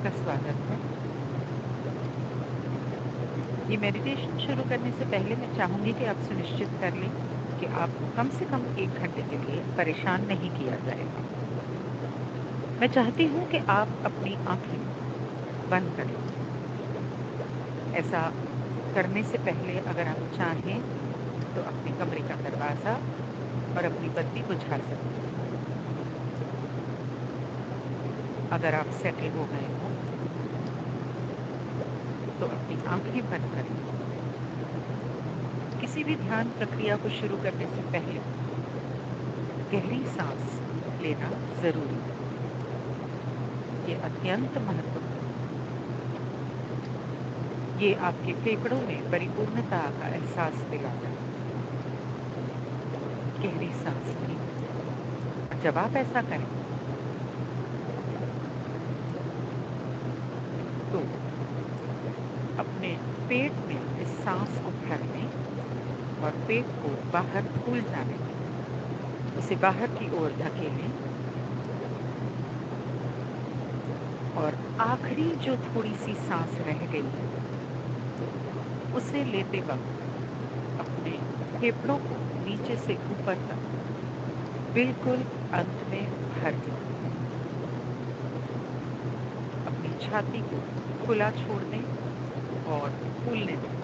आपका स्वागत है। ये मेडिटेशन शुरू करने से पहले मैं चाहूँगी कि आप सुनिश्चित कर लें कि आपको कम से कम 1 घंटे के लिए परेशान नहीं किया जाएगा। मैं चाहती हूँ कि आप अपनी आँखें बंद कर लें। ऐसा करने से पहले अगर आप चाहें तो अपने कमरे का दरवाज़ा और अपनी बत्ती बुझा सकते हैं। अगर आप सेटल हो गए हों तो अपनी आँखें बंद करें। किसी भी ध्यान प्रक्रिया को शुरू करने से पहले गहरी सांस लेना ज़रूरी है। ये अत्यंत महत्वपूर्ण है। ये आपके फेफड़ों में परिपूर्णता का एहसास दिलाता है। गहरी सांस लें और जब आप ऐसा करें तो अपने पेट में इस सांस को भर लें और पेट को बाहर फूल जाने दें। इसे बाहर की ओर धकेलें और आखिरी जो थोड़ी सी सांस रह गई है उसे लेते वक्त अपने फेफड़ों को नीचे से ऊपर तक बिल्कुल अंत में भर दें। अपनी छाती को खुला छोड़ दें और फूलने दें।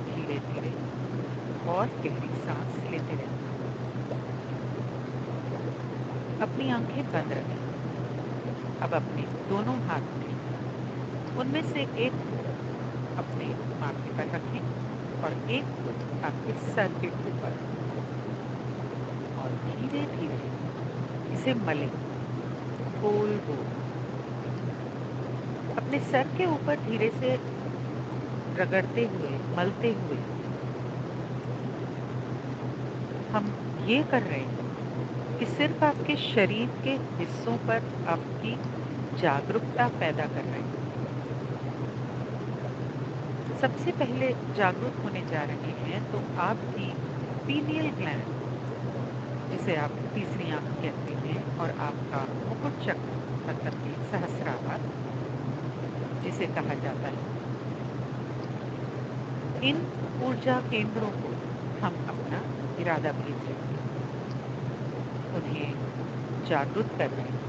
धीरे धीरे और गहरी सांस लेते रहें। अपनी आंखें बंद रखें। अब अपने दोनों हाथ में उनमें से एक को अपने माथे पर रखें और एक को आपके सर के ऊपर और धीरे धीरे इसे मलें गोल गोल। अपने सर के ऊपर धीरे से रगड़ते हुए मलते हुए हम ये कर रहे हैं कि सिर्फ आपके शरीर के हिस्सों पर आपकी जागरूकता पैदा कर रहे हैं। सबसे पहले जागरूक होने जा रहे हैं तो आपकी पीनियल ग्लैंड, जिसे आप तीसरी आंख कहते हैं, और आपका मुकुट चक्र मतलब कि सहस्रार, जिसे कहा जाता है, इन ऊर्जा केंद्रों को हम अपना इरादा भेज रहे हैं। उन्हें जागरूक कर रहे हैं।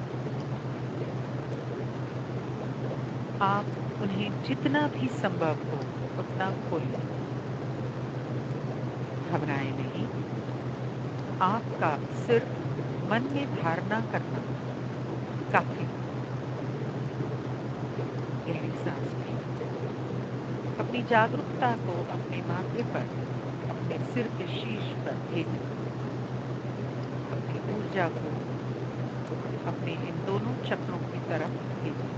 आप उन्हें जितना भी संभव हो उतना खोलिए। घबराएं नहीं। आपका सिर्फ मन में धारणा करना काफी है। गहरी सांस लें। अपनी जागरूकता को अपने माथे पर, अपने सिर के शीर्ष पर भेजें। अपनी ऊर्जा को अपने इन दोनों चक्रों की तरफ भेजें।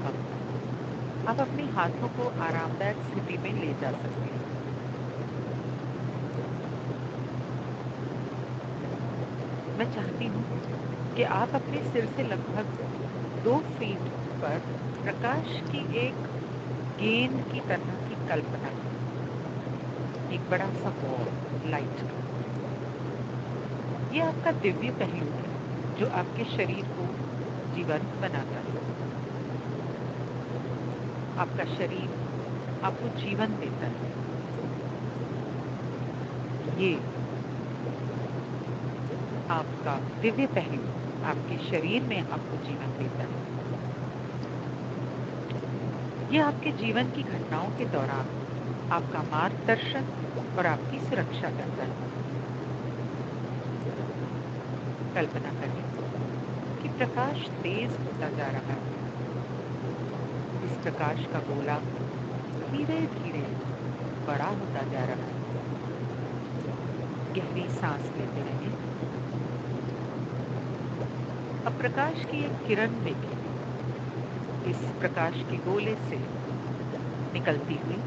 अब आप अपने हाथों को आरामदायक स्थिति में ले जा सकते हैं। मैं चाहती हूँ कि आप अपने सिर से लगभग 2 फीट पर प्रकाश की एक गेंद की तरह की कल्पना करें। एक बड़ा सा बॉल लाइट का। ये आपका दिव्य पहलू है जो आपके शरीर को जीवंत बनाता है। आपका शरीर आपको जीवन देता है। ये आपका दिव्य पहलू आपके शरीर में आपको जीवन देता है। ये आपके जीवन की घटनाओं के दौरान आपका मार्गदर्शन और आपकी सुरक्षा करता है। कल्पना करें कि प्रकाश तेज होता जा रहा है। इस प्रकाश का गोला धीरे धीरे बड़ा होता जा रहा है। गहरी सांस लेते रहें। अब प्रकाश की एक किरण देखें। इस प्रकाश के गोले से निकलती हुई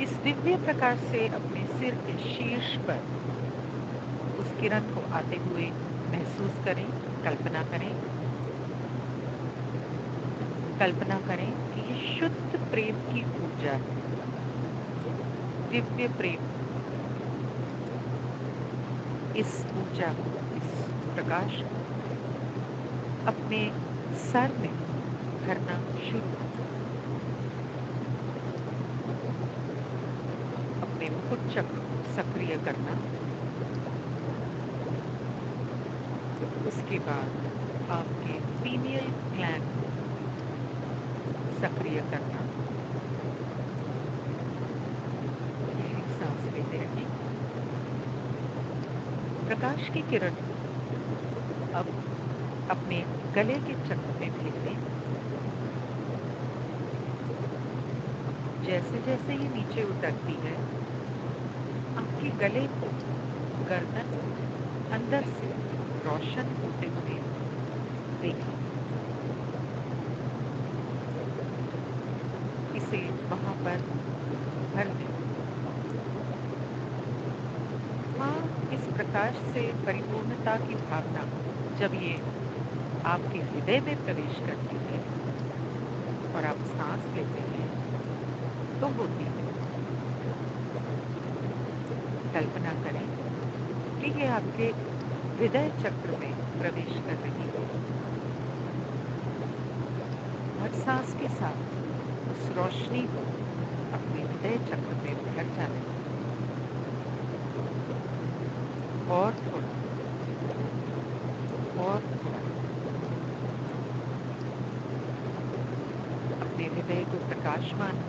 इस दिव्य प्रकाश से अपने सिर के शीर्ष पर उस किरण को आते हुए महसूस करें। कल्पना करें। कल्पना करें कि ये शुद्ध प्रेम की ऊर्जा है। दिव्य प्रेम इस ऊर्जा को, इस प्रकाश को अपने सर में भरना शुरू करें। अपने मुकुट चक्र को सक्रिय करना। उसके बाद आपके पीनियल ग्लैंड को सक्रिय करना। गहरी सांस लेते रहिए। प्रकाश की किरण अब अपने गले के चक्र में भेज दें। जैसे जैसे ये नीचे उतरती है, आपके गले को, गर्दन अंदर से रोशन होते हुए देखें। इसे वहां पर भर दें। हाँ, इस प्रकाश से परिपूर्णता की भावना जब ये आपके हृदय में प्रवेश करती है और आप सांस लेते हैं तो होती है। कल्पना करें कि ये आपके हृदय चक्र में प्रवेश कर रही है। हर सांस के साथ उस रोशनी को अपने हृदय चक्र में भर जाने दें। और थोड़ा, और थोड़ा। अपने हृदय को प्रकाशमान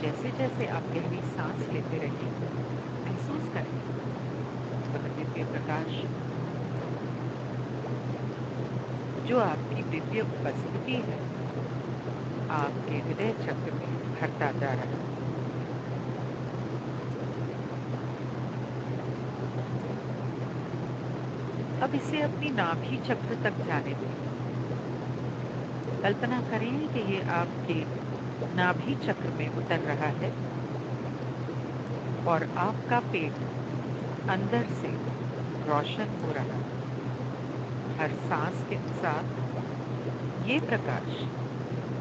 जैसे जैसे आप गहरी सांस लेते रहें, महसूस करें वह दिव्य प्रकाश जो आपकी दिव्य उपस्थिति है, आपके हृदय चक्र में भरता जा रहा है। अब इसे अपनी नाभि चक्र तक जाने दें। कल्पना करें कि ये आपके नाभि चक्र में उतर रहा है और आपका पेट अंदर से रोशन हो रहा है। हर सांस के साथ ये प्रकाश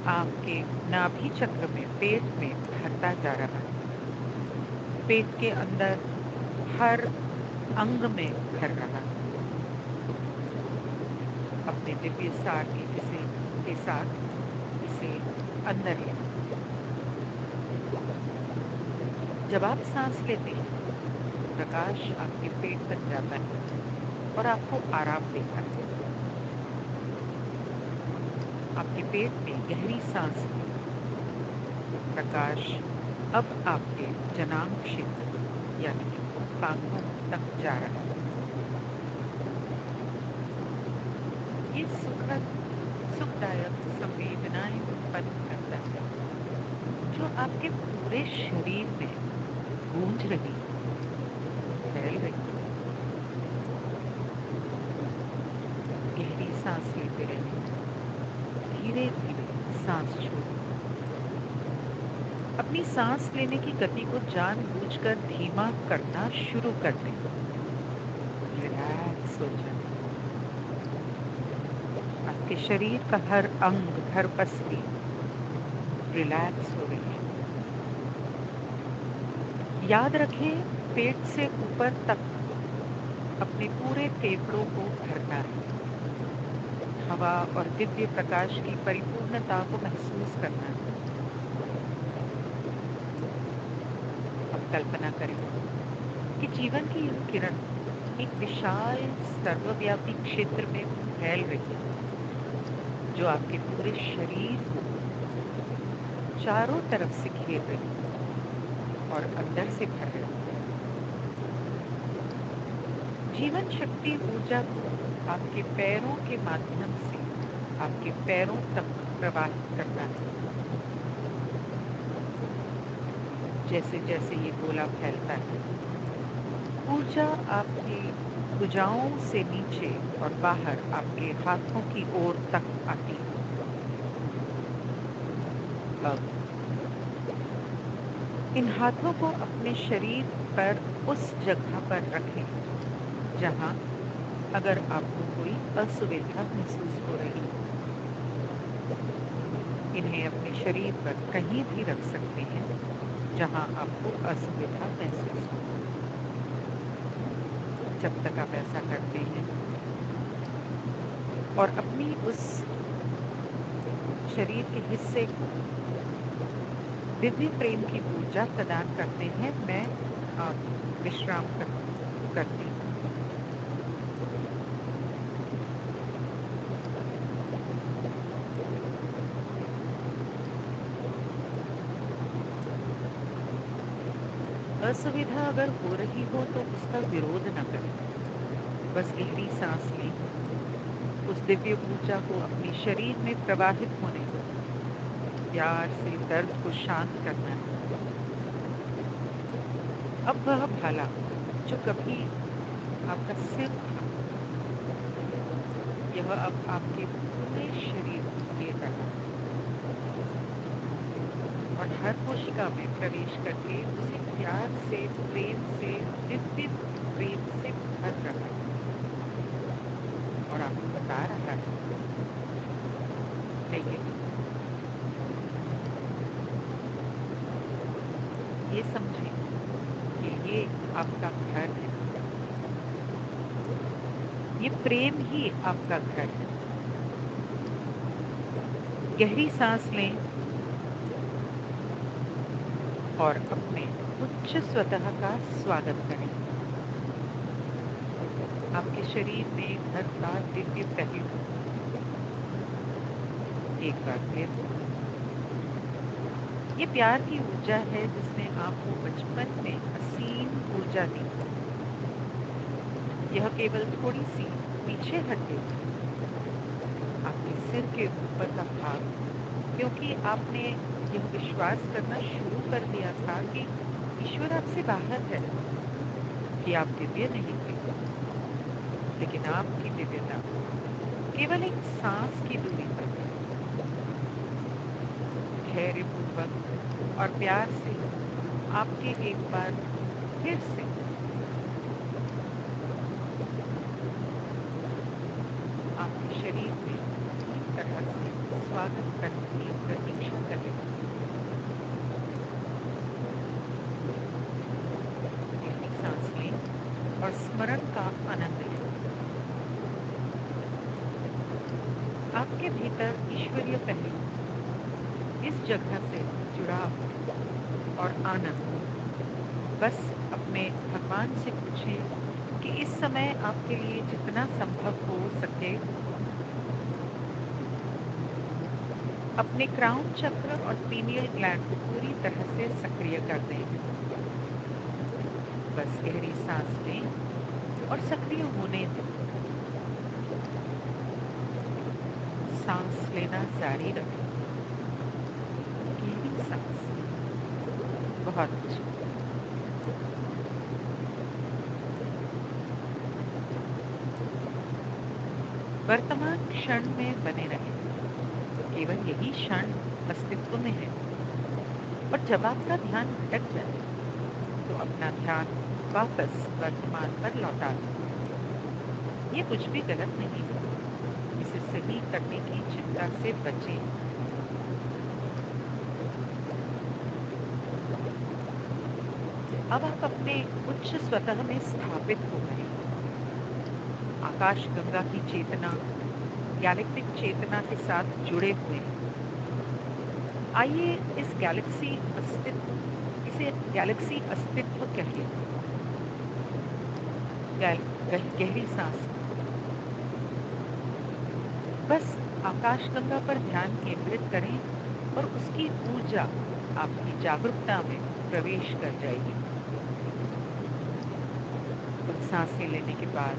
आपके नाभि चक्र में, पेट में भरता जा रहा है। पेट के अंदर हर अंग में भर रहा है। अपने दिव्य सार के साथ इसे अंदर लें। जब आप सांस लेते हैं, प्रकाश आपके पेट तक जाता है और आपको आराम देता है। आपके पेट में गहरी सांस लें। प्रकाश अब आपके जनांग क्षेत्र यानी टांगों तक जा रहा है। ये सुखद, सुखदायक संवेदनाएं उत्पन्न करता है जो आपके पूरे शरीर में गूंज रही है, फैल रही है। गहरी सांस लेते रहिए। धीरे धीरे सांस छोड़ें। अपनी सांस लेने की गति को जानबूझकर धीमा करना शुरू कर दें। रिलैक्स हो जाए। आपके शरीर का हर अंग, हर पसली रिलैक्स हो रही है। याद रखें, पेट से ऊपर तक अपने पूरे फेफड़ों को भरना है। हवा और दिव्य प्रकाश की परिपूर्णता को महसूस करना है। अब कल्पना करें कि जीवन की यह किरण एक विशाल सर्वव्यापी क्षेत्र में फैल रही है जो आपके पूरे शरीर को चारों तरफ से घेर रही है और अंदर से भर रही है। जीवन शक्ति ऊर्जा को आपके पैरों के माध्यम से आपके पैरों तक प्रवाहित करना है। जैसे जैसे ये गोला फैलता है, ऊर्जा आपकी भुजाओं से नीचे और बाहर आपके हाथों की ओर तक आती है। अब इन हाथों को अपने शरीर पर उस जगह पर रखें जहां अगर आपको कोई असुविधा महसूस हो रही है। इन्हें अपने शरीर पर कहीं भी रख सकते हैं जहां आपको असुविधा महसूस हो। जब तक आप ऐसा करते हैं और अपनी उस शरीर के हिस्से को दिव्य प्रेम की ऊर्जा प्रदान करते हैं, मैं विश्राम करती हूँ। असुविधा अगर हो रही हो तो उसका विरोध न करें, बस गहरी सांस लें, उस दिव्य ऊर्जा को अपने शरीर में प्रवाहित होने दो। प्यार से दर्द को शांत करना है। अब वह भाला जो कभी आपका सिर था, यह अब आपके पूरे शरीर को ले रहा है और हर कोशिका में प्रवेश करके उसे प्यार से, प्रेम से, दिव्य प्रेम से भर रहा है और आपको बता रहा है, लेकिन ये समझें कि ये आपका घर है, ये प्रेम ही आपका घर है। गहरी सांस लें और अपने उच्च स्वतः का स्वागत करें। आपके शरीर में घर का दिव्य पहलू। एक बार फिर, ये प्यार की ऊर्जा है जिसने आपको बचपन में असीम ऊर्जा दी। यह केवल थोड़ी सी पीछे हट गई आपके सिर के ऊपर का भाग, क्योंकि आपने यह विश्वास करना शुरू कर दिया था कि ईश्वर आपसे बाहर है, कि आप दिव्य नहीं थे। लेकिन आपकी दिव्यता केवल एक सांस की दूरी पर है। धैर्यपूर्वक और प्यार से आपके एक बार फिर से आपके शरीर में पूरी तरह से स्वागत करने की प्रतीक्षा करें। गहरी सांस लें और स्मरण का आनंद लें। आपके भीतर ईश्वरीय पहलू, इस जगह से जुड़ाव और आनंद। बस अपने भगवान से पूछें कि इस समय आपके लिए जितना संभव हो सके अपने क्राउन चक्र और पीनियल ग्लैंड को पूरी तरह से सक्रिय कर दें। बस गहरी सांस लें और सक्रिय होने दें। सांस लेना जारी रखें। गहरी सांस। बहुत अच्छा। वर्तमान क्षण में बने रहें। केवल यही क्षण अस्तित्व में है। और जब आपका ध्यान भटक जाए तो अपना ध्यान वापस वर्तमान पर लौटा दें। ये कुछ भी गलत नहीं है। इसे सही करने की चिंता से बचें। अब आप अपने उच्च स्वतः में स्थापित हो गए। आकाश गंगा की चेतना, गैलेक्टिक चेतना के साथ जुड़े हुए हैं। आइए इसे गैलेक्सी अस्तित्व कहिए। गहरी सांस। बस आकाशगंगा पर ध्यान केंद्रित करें और उसकी ऊर्जा आपकी जागरूकता में प्रवेश कर जाएगी। कुछ सांसें लेने के बाद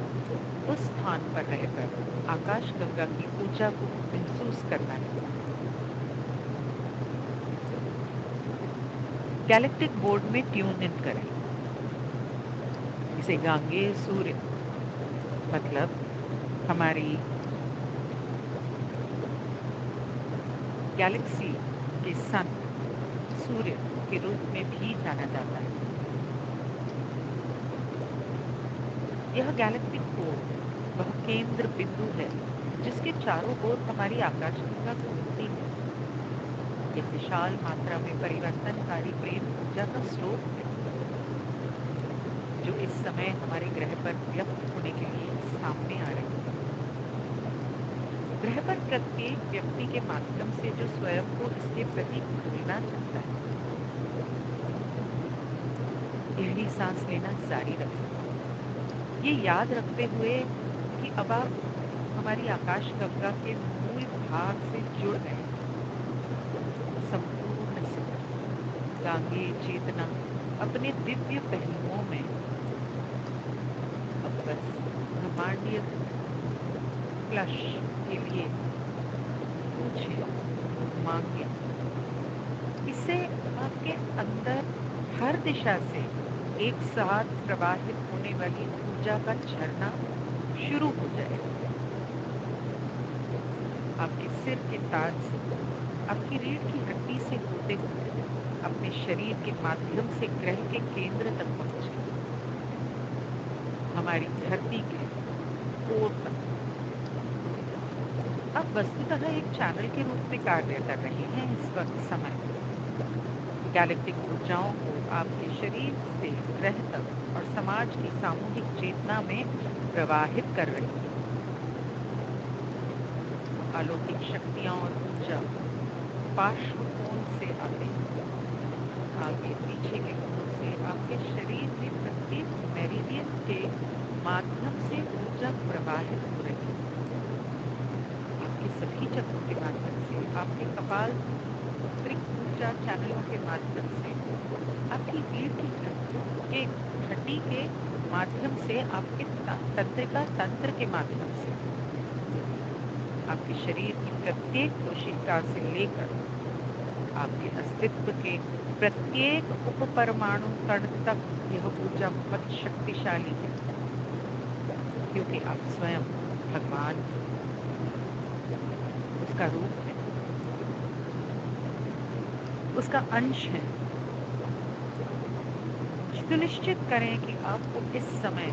उस स्थान पर रहकर आकाशगंगा की ऊर्जा को महसूस करना है। गैलेक्टिक बोर्ड में ट्यून इन करें। इसे गांगेय सूर्य, मतलब हमारी गैलेक्सी के सन, सूर्य के रूप में भी जाना जाता है। यह गैलेक्टिक कोर वह केंद्र बिंदु है जिसके चारों ओर हमारी आकाशगंगा घूमती है। यह विशाल मात्रा में परिवर्तनकारी प्रेम ऊर्जा का स्रोत है। जो इस समय हमारे ग्रह पर व्यक्त होने के लिए सामने आ रही है। ग्रह पर प्रत्येक व्यक्ति के माध्यम से जो स्वयं को इसके प्रति खोलना चाहता है, गहरी सांस लेना जारी रखें, ये याद रखते हुए कि अब आप हमारी आकाश गंगा के मूल भाग से जुड़ गए हैं। संपूर्ण गांगेय चेतना अपने दिव्य पहलुओं में अब बस ब्रह्मांडीय फ्लश के लिए पूछे, मांगे। इससे आपके अंदर हर दिशा से एक साथ प्रवाहित होने वाली ऊर्जा का झरना शुरू हो जाएगा। आपके सिर के ताज से, आपकी रीढ़ की हड्डी से होते हुए अपने शरीर के माध्यम से ग्रह के केंद्र तक पहुंचे, हमारी धरती के कोर तक। आप वस्तुतः एक चैनल के रूप में कार्य कर रहे हैं इस वक्त समय। गैलेक्टिक ऊर्जाओं को आपके शरीर से ग्रह तक और समाज की सामूहिक चेतना में प्रवाहित कर रही है। अलौकिक शक्तियां और ऊर्जा पार्श्व कोण से आते हैं, आगे पीछे के कोण से आपके शरीर में प्रत्येक मेरिडियन के माध्यम से ऊर्जा प्रवाहित हो रही है। आपके सभी चक्रों के माध्यम से, आपके कपाल ऊर्जा चैनलों के माध्यम से, आपकी रीढ़ की हड्डी के माध्यम से, आपके तंत्रिका तंत्र के माध्यम से, आपके शरीर की प्रत्येक कोशिका से लेकर आपके अस्तित्व के प्रत्येक उपपरमाणु कण तक यह ऊर्जा बहुत शक्तिशाली है, क्योंकि आप स्वयं भगवान उसका रूप है, उसका अंश है। सुनिश्चित करें कि आपको इस समय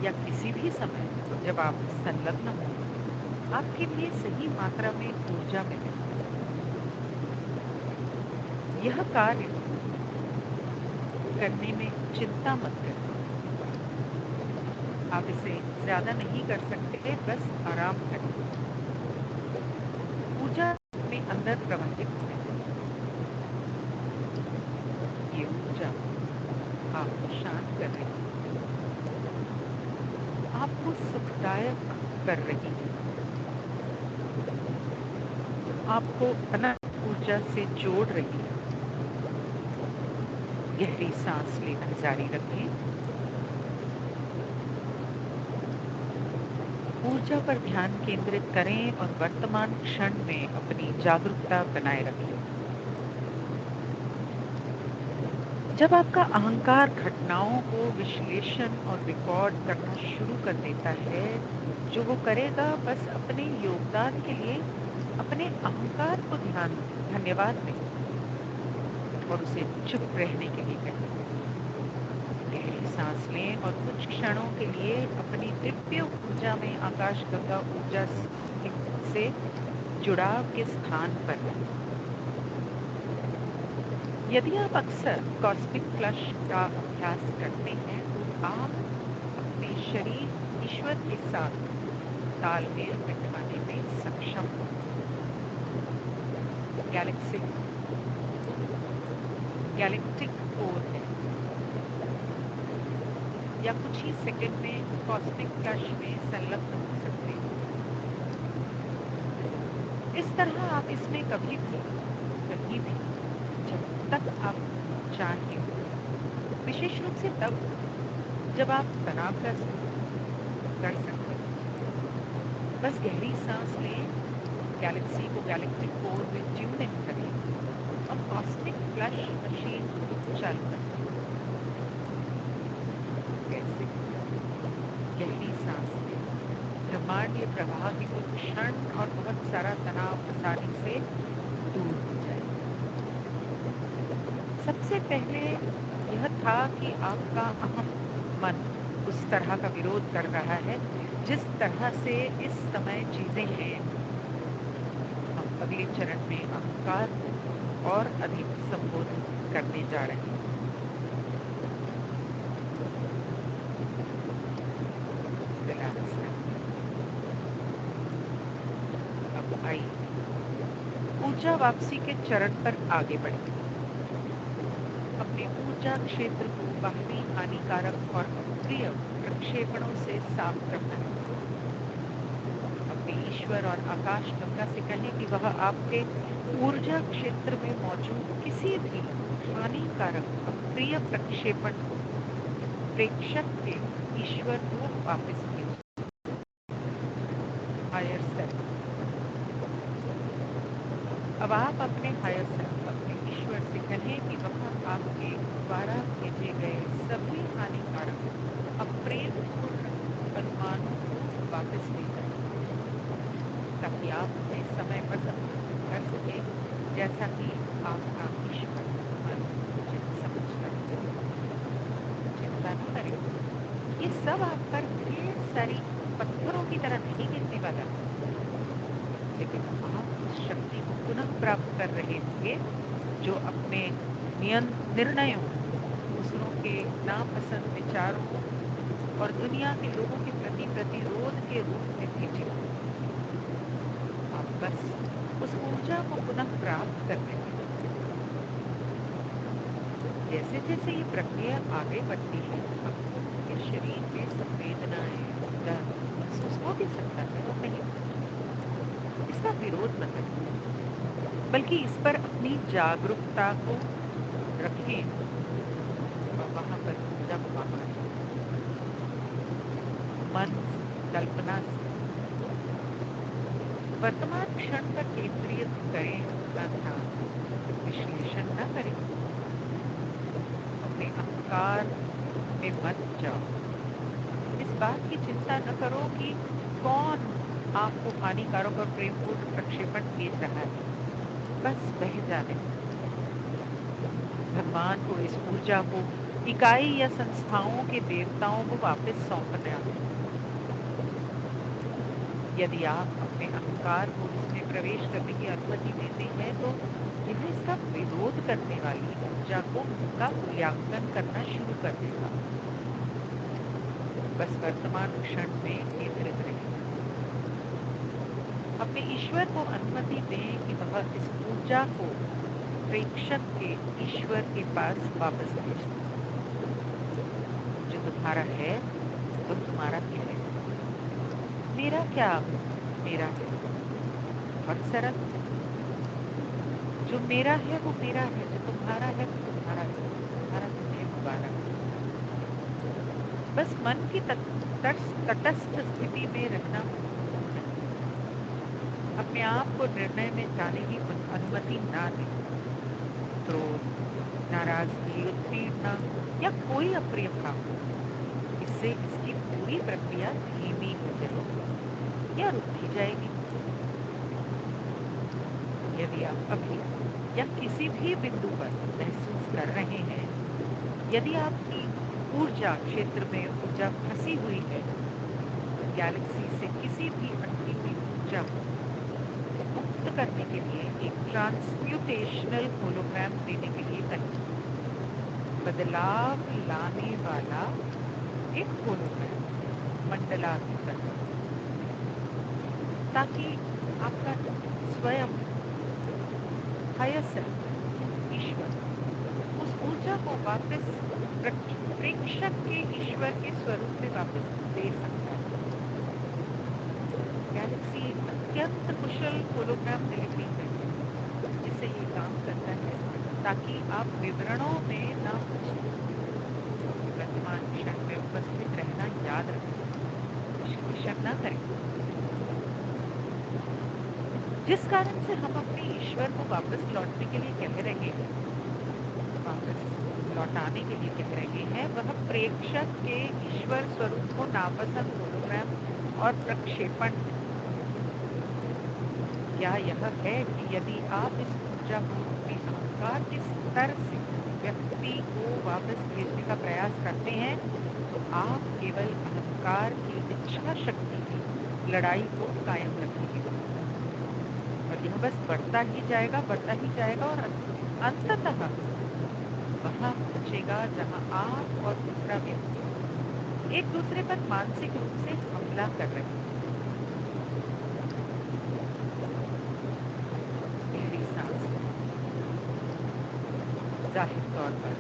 या किसी भी समय जब आप संलग्न हो, आपके लिए सही मात्रा में ऊर्जा मिले। यह कार्य करने में चिंता मत करें। आप इसे ज्यादा नहीं कर सकते, बस आराम करें। ऊर्जा अपने अंदर प्रवाहित है। ये ऊर्जा आपको शांत कर रही है, आपको सुखदायक कर रही है, आपको अनंत ऊर्जा से जोड़ रही है। गहरी सांस लेना जारी रखें। ऊर्जा पर ध्यान केंद्रित करें और वर्तमान क्षण में अपनी जागरूकता बनाए रखें। जब आपका अहंकार घटनाओं को विश्लेषण और रिकॉर्ड करना शुरू कर देता है, जो वो करेगा बस अपने योगदान के लिए अपने अहंकार को धन्यवाद दें और उसे चुप रहने के लिए कहें। गहरी सांस लें और कुछ क्षणों के लिए अपनी दिव्य ऊर्जा में आकाश गंगा ऊर्जा से जुड़ाव के स्थान पर रहें। यदि आप अक्सर कॉस्मिक फ्लश का अभ्यास करते हैं, तो आप अपने शरीर ईश्वर के साथ तालमेल बिठाने में सक्षम हो। गैलेक्टिक कोर है, या कुछ ही सेकंड में कॉस्मिक फ्लश में संलग्न हो सकते हैं। इस तरह आप इसमें कभी भी, कहीं भी, जब तक आप चाहें, विशेष रूप से तब जब आप तनावग्रस्त कर सकते हैं। बस गहरी सांस लें, गैलेक्सी को गैलेक्टिक कोर में ट्यून इन करें और कॉस्मिक फ्लश मशीन को चालू करें। कैसे? गहरी सांस लें, ब्रह्मांडीय प्रवाह की कुछ क्षण और बहुत सारा तनाव आसानी से दूर हो जाए। सबसे पहले यह था कि आपका अहम मन उस तरह का विरोध कर रहा है जिस तरह से इस समय चीजें हैं। हम अगले चरण में अहंकार को और अधिक संबोधित करने जा रहे हैं। है। अब आइए ऊर्जा वापसी के चरण पर आगे बढ़े। अपने ऊर्जा क्षेत्र को बाहरी हानिकारक और अप्रिय प्रक्षेपणों से साफ करना है। अपने ईश्वर और आकाश गंगा से कहें कि वह आपके ऊर्जा क्षेत्र में मौजूद किसी भी हानिकारक अप्रिय प्रक्षेपण को प्रेक्षक के ईश्वर को वापस भेजें। Higher self. अब आप अपने हायर सेल्फ, अपने ईश्वर से कहें कि वह आपके द्वारा भेजे गए सभी हानिकारक अप्रेमपूर्ण अनुमानों को वापस ले जाए, ताकि आप उन्हें समय पर संतुलित कर सके, जैसा कि आपका ईश्वर उचित समझता है। चिंता न करें, ये सब आप पर ढेर सारी पत्थरों की तरह नहीं गिरने वाला, लेकिन आप उस शक्ति को पुनः प्राप्त कर रहे होंगे जो अपने निर्णयों, दूसरों के नापसंद विचारों और दुनिया के लोगों के प्रति प्रतिरोध के रूप में भेजे। आप बस उस ऊर्जा को पुनः प्राप्त कर रहे हैं। जैसे जैसे ये प्रक्रिया आगे बढ़ती है, आपके शरीर में संवेदनाएं, दर्द महसूस हो भी सकता है और नहीं। इसका विरोध मत करें, बल्कि इस पर अपनी जागरूकता को रखें और वहां पर ऊर्जा को वापस मन, कल्पना से वर्तमान क्षण पर केंद्रित करें अपना ध्यान। विश्लेषण न करें, अपने अहंकार में मत जाओ। इस बात की चिंता न करो कि कौन आपको हानिकारक और प्रेमपूर्ण प्रक्षेपण भेज रहा है, बस बह जाने। भगवान को इस ऊर्जा को इकाई या संस्थाओं के देवताओं को वापस सौंपना है। यदि आप अपने अहंकार को इसमें प्रवेश करने की अनुमति देते हैं, तो यह इसका विरोध करने वाली ऊर्जा का मूल्यांकन करना शुरू कर देगा। बस वर्तमान क्षण में केंद्रित रहें। अपने ईश्वर को अनुमति दें कि वह इस ऊर्जा को प्रेक्षक के ईश्वर के पास वापस भेजे। जो तुम्हारा है वो तुम्हारा है, मेरा क्या मेरा है। बहुत सरल। जो मेरा है वो मेरा है, जो तुम्हारा है वो तुम्हारा है, तुम्हारा तुम्हें दोबारा। बस मन की तटस्थ स्थिति में रहना महत्वपूर्ण है। अपने आप को निर्णय में जाने की अनुमति ना दें। क्रोध, नाराजगी, उत्पीड़ना या कोई अप्रिय भाव, इससे इसकी पूरी प्रक्रिया धीमी हो जाएगी या रुक भी जाएगी। यदि आप अभी या किसी भी बिंदु पर महसूस कर रहे हैं, यदि आपकी ऊर्जा क्षेत्र में ऊर्जा फंसी हुई है, तो गैलेक्सी से किसी भी अटकी हुई ऊर्जा को मुक्त करने के लिए एक ट्रांसम्यूटेशनल होलोग्राम देने के लिए कहें। बदलाव लाने वाला एक होलोग्राम मंडलाधिपति, ताकि आपका स्वयं हायर सेल्फ, ईश्वर, उस ऊर्जा को वापस प्रेक्षक के ईश्वर के स्वरूप में वापस दे सकता है। गैलेक्सी एक अत्यंत कुशल होलोग्राम डिलीवरी है, जिससे ये काम करता है, ताकि आप विवरणों में ना फंसें। वर्तमान क्षण में उपस्थित रहना याद रखें, विश्लेषण न करें। जिस कारण से हम अपने ईश्वर को वापस लौटने के लिए कह रहे हैं, वापस लौटाने के लिए कह रहे हैं, वह प्रेक्षक के ईश्वर स्वरूप को नापसंद होलोग्राम और प्रक्षेपण है। या यह है कि यदि आप इस ऊर्जा को अपने अहंकार के स्तर से व्यक्ति को वापस भेजने का प्रयास करते हैं, तो आप केवल अहंकार की इच्छा शक्ति की लड़ाई को कायम रखेंगे और यह बस बढ़ता ही जाएगा और अंततः वहां पहुंचेगा जहां आप और दूसरा व्यक्ति एक दूसरे पर मानसिक रूप से हमला कर रहे हैं। गहरी सांस जाहिर तौर पर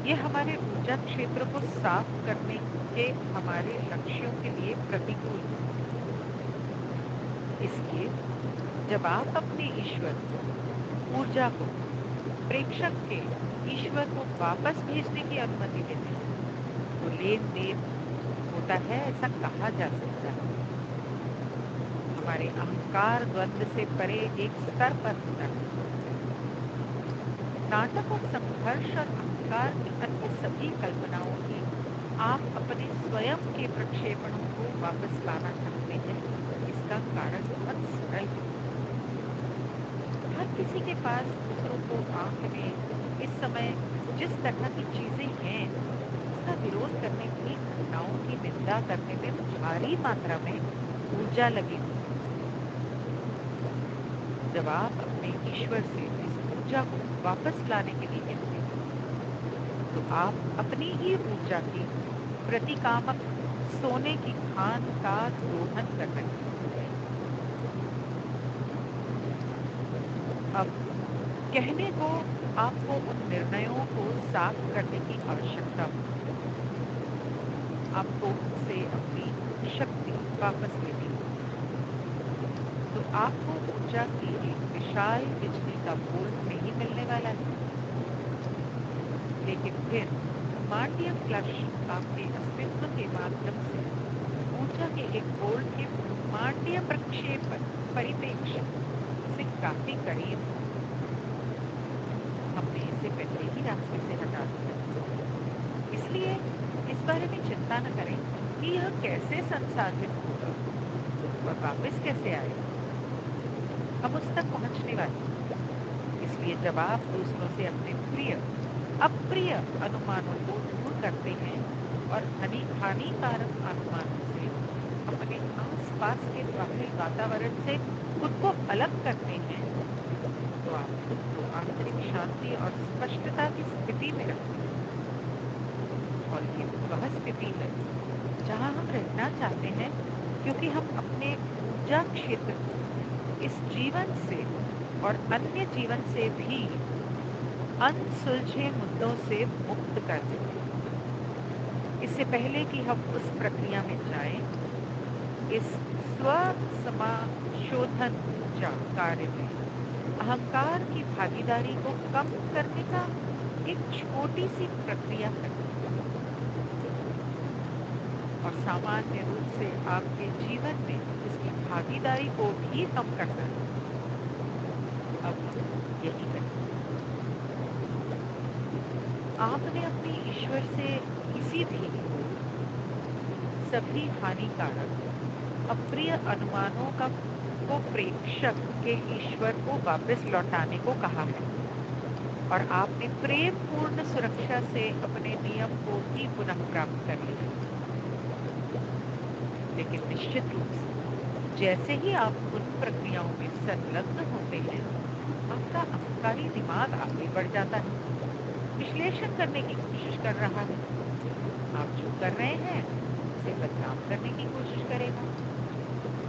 ये हमारे ऊर्जा क्षेत्र को साफ करने के हमारे लक्ष्यों के लिए प्रतिकूल है। इसलिए जब आप अपने ईश्वर ऊर्जा को प्रेषक के ईश्वर को वापस भेजने की अनुमति देते हैं तो लेन देन होता है, ऐसा कहा जा सकता है। हमारे अहंकार द्वंद से परे एक स्तर पर होता है। नाटक और संघर्ष और अहंकार की अन्य सभी कल्पनाओं की आप अपने स्वयं के प्रक्षेपणों को वापस लाना चाहते हैं। इसका कारण बहुत सरल है। हर किसी के पास दूसरों को आंख में इस समय जिस तरह की चीजें हैं उसका विरोध करने की, घटनाओं की निंदा करने में भारी मात्रा में ऊर्जा लगी हुई है। जब आप अपने ईश्वर से इस ऊर्जा को वापस लाने के लिए कहते हैं तो आप अपनी ही ऊर्जा की प्रतिकामक सोने की खान का दोहन कर रहे हैं। अब कहने को आपको उन निर्णयों को साफ करने की आवश्यकता होती है। आपको उनसे अपनी शक्ति वापस लेनी होगी। तो आपको ऊर्जा की एक विशाल बिजली का बोल्ट नहीं मिलने वाला है, लेकिन फिर ब्रह्मांडीय फ्लश आपके अस्तित्व के माध्यम से ऊर्जा के एक बोल्ट के ब्रह्मांडीय प्रक्षेपण परिप्रेक्ष्य से काफी करीब है। हमने इसे पहले ही रास्ते से हटा दिया, इसलिए इस बारे में चिंता न करें कि यह कैसे संसाधित होगा और वापस कैसे आएगा। हम उस तक पहुंचने वाले हैं। इसलिए जब आप दूसरों से अपने प्रिय अप्रिय अनुमानों को दूर करते हैं और हानिकारक अनुमानों से अपने आसपास के बाहरी वातावरण से खुद को अलग करते हैं तो आप खुद को आंतरिक शांति और स्पष्टता की स्थिति में रखते हैं। और ये वह स्थिति है जहां हम रहना चाहते हैं, क्योंकि हम अपने ऊर्जा क्षेत्र को इस जीवन से और अन्य जीवन से भी अनसुलझे मुद्दों से मुक्त कर देते हैं। इससे पहले कि हम उस प्रक्रिया में जाएं, इस स्व समाशोधन ऊर्जा कार्य में अहंकार की भागीदारी को कम करने का एक छोटी सी प्रक्रिया करें और सामान्य रूप से आपके जीवन में इसकी भागीदारी को भी कम करना है। अब यही करें। आपने अपने ईश्वर से किसी भी सभी हानिकारक अप्रिय अनुमानों का को प्रेषक के ईश्वर को वापस लौटाने को कहा है और आपने प्रेम पूर्ण सुरक्षा से अपने नियम को भी पुनः प्राप्त कर लिया। लेकिन निश्चित रूप से जैसे ही आप उन प्रक्रियाओं में संलग्न होते हैं, आपका अहंकारी दिमाग आगे बढ़ जाता है, विश्लेषण करने की कोशिश कर रहा है। आप जो कर रहे हैं उसे बदनाम करने की कोशिश करेगा,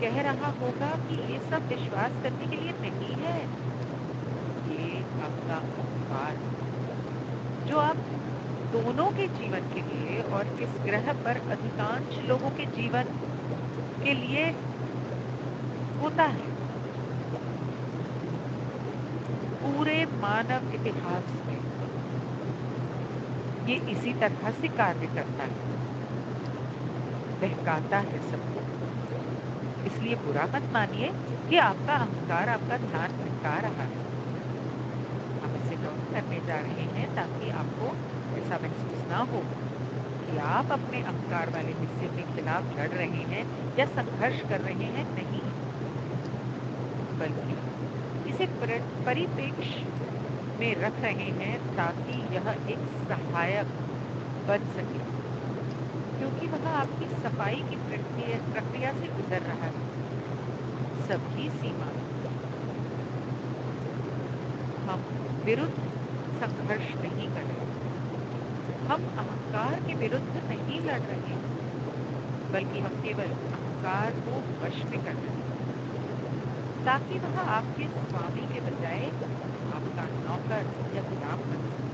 कह रहा होगा कि ये सब विश्वास करने के लिए नहीं है। ये आपका अहंकार जो आप दोनों के जीवन के लिए और इस ग्रह पर अधिकांश लोगों के जीवन के लिए होता है। पूरे मानव इतिहास में ये इसी तरह से कार्य करता है, बहकाता है सबको। इसलिए बुरा मत मानिए कि आपका अहंकार आपका ध्यान भटका रहा है। हम इसे डाउन करने जा रहे हैं ताकि आपको ऐसा महसूस ना हो कि आप अपने अहंकार वाले हिस्से के खिलाफ लड़ रहे हैं या संघर्ष कर रहे हैं। नहीं, बल्कि इसे परिप्रेक्ष्य में रख रहे हैं ताकि यह एक सहायक बन सके, क्योंकि वह आपकी सफाई की प्रक्रिया से गुजर रहा है। सभी सीमा हम विरुद्ध संघर्ष नहीं कर रहे, हम अहंकार के विरुद्ध नहीं लड़ रहे हैं, बल्कि हम केवल अहंकार को वश में कर रहे हैं, ताकि वह आपके स्वामी के बजाय आपका नौकर या गुलाम बन जाए।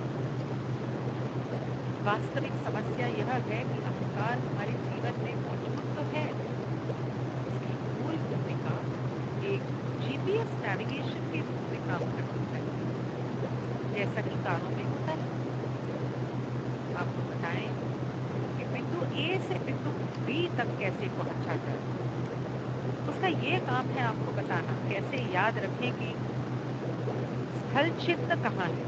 वास्तविक समस्या यह है कि अहंकार हमारे जीवन में मौजूद तो है, उसकी मूल भूमिका एक जीपीएस नेविगेशन के रूप में काम करती है, जैसा कि कारों में होता है। आपको बताएं कि बिंदु ए से बिंदु बी तक कैसे पहुंचा जाए। उसका ये काम है आपको बताना कैसे याद रखें कि स्थल चिन्ह कहाँ है।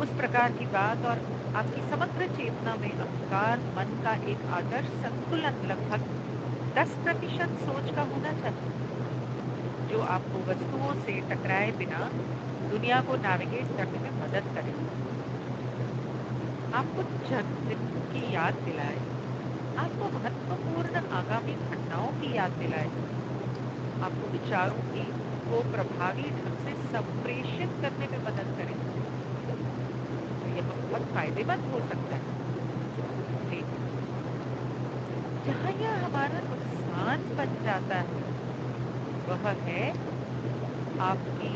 उस प्रकार की बात और आपकी समग्र चेतना में अहंकार मन का एक आदर्श संतुलन लगभग 10% सोच का होना चाहिए, जो आपको वस्तुओं से टकराए बिना दुनिया को नेविगेट करने में मदद करे, आपको जन्मदिन की याद दिलाए, आपको महत्वपूर्ण आगामी घटनाओं की याद दिलाए, आपको विचारों की को प्रभावी ढंग से संप्रेषित करने में मदद करें। तो यह बहुत फायदेमंद हो सकता है। लेकिन जहाँ यह हमारा नुकसान बन जाता है वह है आपकी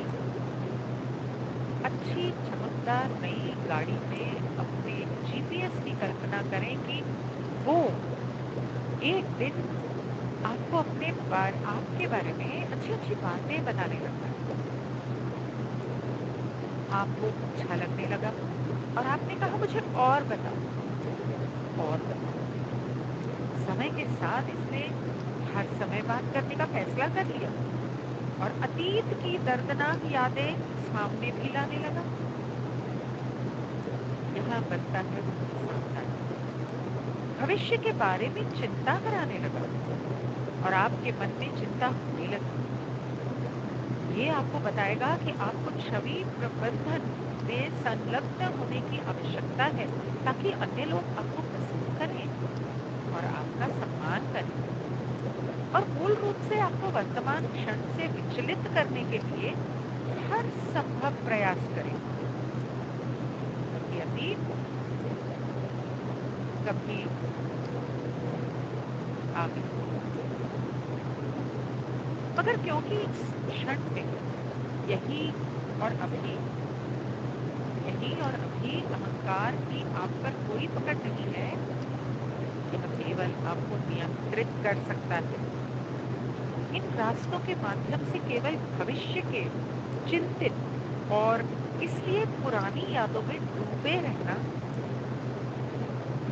अच्छी चमकदार नई गाड़ी में अपने जीपीएस की कल्पना करें कि वो एक दिन आपको आपके बारे में अच्छी अच्छी बातें बताने लगता है। आपको अच्छा लगने लगा और आपने कहा मुझे और बताओ और बताओ। समय के साथ इसने हर समय बात करने का फैसला कर लिया और अतीत की दर्दनाक यादें सामने भी लाने लगा। यहाँ बनता है सावधानी। भविष्य के बारे में चिंता कराने लगा और आपके मन में चिंता होने लगी। ये आपको बताएगा कि आपको छवि प्रबंधन में संलग्न होने की आवश्यकता है, ताकि अन्य लोग आपको पसंद करें और आपका सम्मान करें, और मूल रूप से आपको वर्तमान क्षण से विचलित करने के लिए हर संभव प्रयास करें। कभी अतीत, कभी आगे। मगर क्योंकि इस क्षण में यही और अभी यही और अभी अहंकार की आप पर कोई पकड़ नहीं है, यह केवल आपको नियंत्रित कर सकता है। इन रास्तों के माध्यम से केवल भविष्य के चिंतित और इसलिए पुरानी यादों में डूबे रहना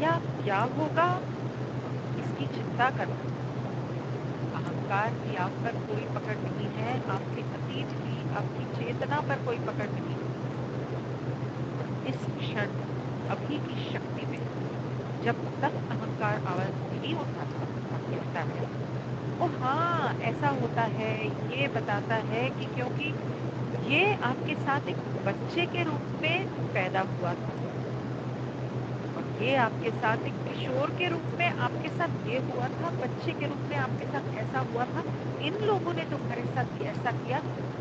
या क्या होगा इसकी चिंता करना। अहंकार की आप पर कोई पकड़ नहीं है, आपके अतीत की आपकी चेतना पर कोई पकड़ नहीं है। इस क्षण अभी की शक्ति में जब तक अहंकार आवाज नहीं उठाता और कहता है ओ हाँ ऐसा होता है, ये बताता है कि क्योंकि ये आपके साथ एक बच्चे के रूप में पैदा हुआ था और ये आपके साथ एक किशोर के रूप में आपके साथ ये हुआ था, बच्चे के रूप में आपके साथ ऐसा हुआ था, इन लोगों ने तुम्हारे साथ ऐसा किया,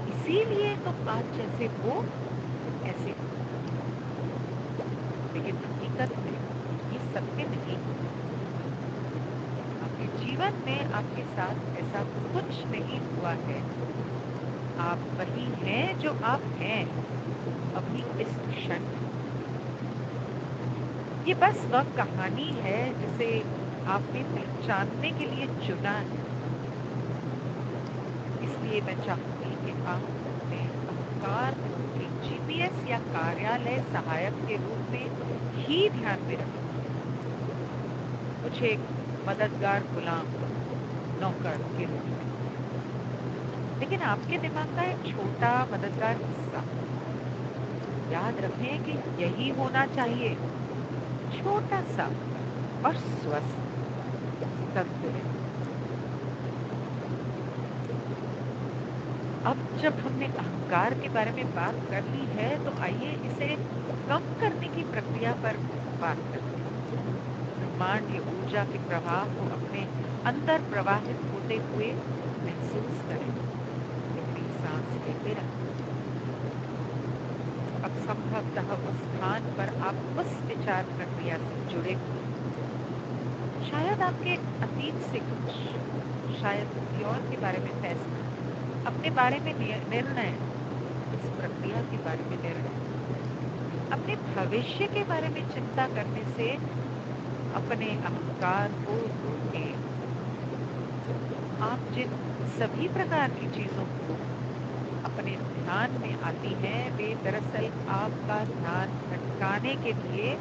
इसीलिए तुम आज जैसे हो ऐसे हो। लेकिन हकीकत में ये सत्य नहीं है। आपके जीवन में आपके साथ ऐसा कुछ नहीं हुआ है। आप वही हैं जो आप हैं अभी इस क्षण। ये बस वह कहानी है जिसे आपने पहचानने के लिए चुना है। इसलिए मैं चाहूंगी कि आप अपने अहंकार को एक जीपीएस या कार्यालय सहायक के रूप में ही ध्यान में रखें, कुछ एक मददगार गुलाम नौकर के रूप में। लेकिन आपके दिमाग का एक छोटा मददगार हिस्सा, याद रखें कि यही होना चाहिए, छोटा सा और स्वस्थ संतुलित। अब जब हमने अहंकार के बारे में बात कर ली है तो आइए इसे कम करने की प्रक्रिया पर बात करते हैं। ब्रह्मांड ऊर्जा के प्रवाह को अपने अंदर प्रवाहित होते हुए महसूस करें। गहरी सांस लेते रहें। अब संभवतः उस स्थान पर आप उस विचार प्रक्रिया से जुड़े हुए हैं। शायद आपके अतीत से कुछ, शायद किसी और के बारे में फैसला, अपने बारे में निर्णय, इस प्रक्रिया के बारे में निर्णय, अपने भविष्य के बारे में चिंता करने से अपने अहंकार को रोके। आप जिन सभी प्रकार की चीजों को अपने ध्यान में आती हैं, वे दरअसल आपका ध्यान भटकाने के लिए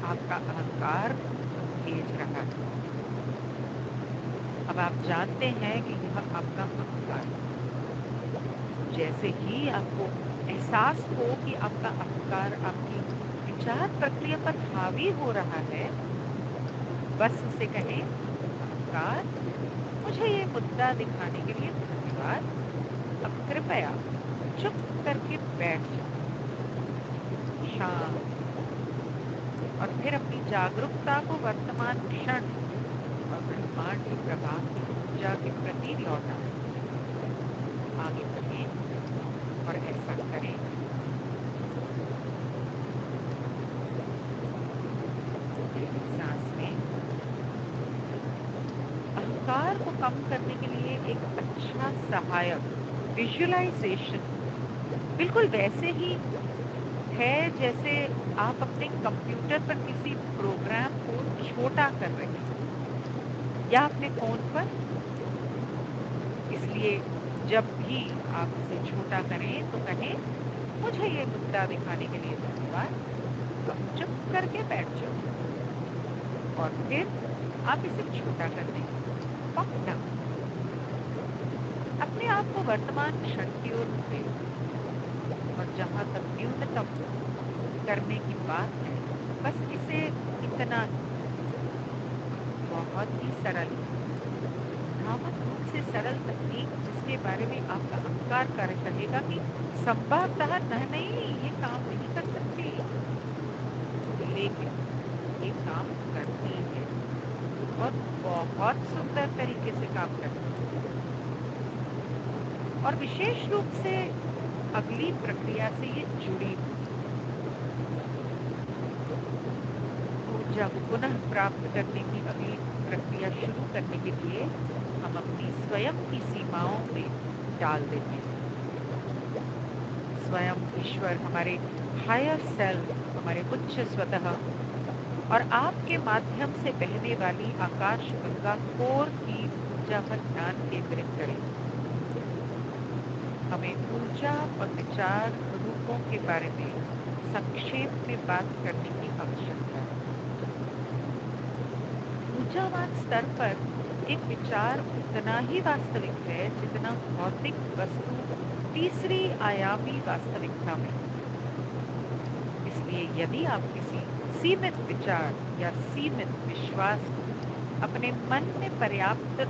आपका अहंकार भेज रहा है। अब आप जानते हैं कि यह आपका अहंकार है। जैसे ही आपको एहसास हो कि आपका अहंकार आपकी विचार प्रक्रिया पर हावी हो रहा है, बस उसे कहें, अहंकार, मुझे ये मुद्दा दिखाने के लिए धन्यवाद। अब कृपया चुप करके बैठ जाओ, शांत, और फिर अपनी जागरूकता को वर्तमान क्षण और ब्रह्मांड के प्रवाह की ऊर्जा के प्रति लौटाएं। आगे बढ़ें और ऐसा करें। सांस में अहंकार को कम करने के लिए एक अच्छा सहायक विजुअलाइजेशन बिल्कुल वैसे ही है जैसे आप अपने कंप्यूटर पर किसी प्रोग्राम को छोटा कर रहे हैं या अपने फोन पर। इसलिए जब भी आप इसे छोटा करें तो कहें, मुझे ये मुद्दा दिखाने के लिए धन्यवाद। अब चुप करके बैठ जाओ और फिर आप इसे छोटा कर दें। पकना, अपने आप को वर्तमान क्षण की ओर मोड़ें और जहां तक न्यूनतम करने की बात है, बस इसे इतना, बहुत ही सरल, भ्रामक रूप से सरल तकनीक जिसके बारे में आपका अहंकार कार्य करेगा कि संभवतः नहीं, ये काम नहीं कर सकती, लेकिन ये काम करती है और बहुत सुंदर तरीके से काम करती है। और विशेष रूप से अगली प्रक्रिया से ये जुड़ी ऊर्जा को पुनः प्राप्त करने की अगली प्रक्रिया शुरू करने के लिए हम अपनी स्वयं की सीमाओं में डाल देते हैं। स्वयं, ईश्वर, हमारे हायर सेल्फ, हमारे उच्च स्वतः और आपके माध्यम से बहने वाली आकाश गंगा कोर की ऊर्जा पर ध्यान केंद्रित करें। हमें ऊर्जा और विचार रूपों के बारे में संक्षेप में बात करने की आवश्यकता है। ऊर्जावान स्तर पर एक विचार उतना ही वास्तविक है जितना भौतिक वस्तु तीसरी आयामी वास्तविकता में। इसलिए यदि आप किसी सीमित विचार या सीमित विश्वास को अपने मन में पर्याप्त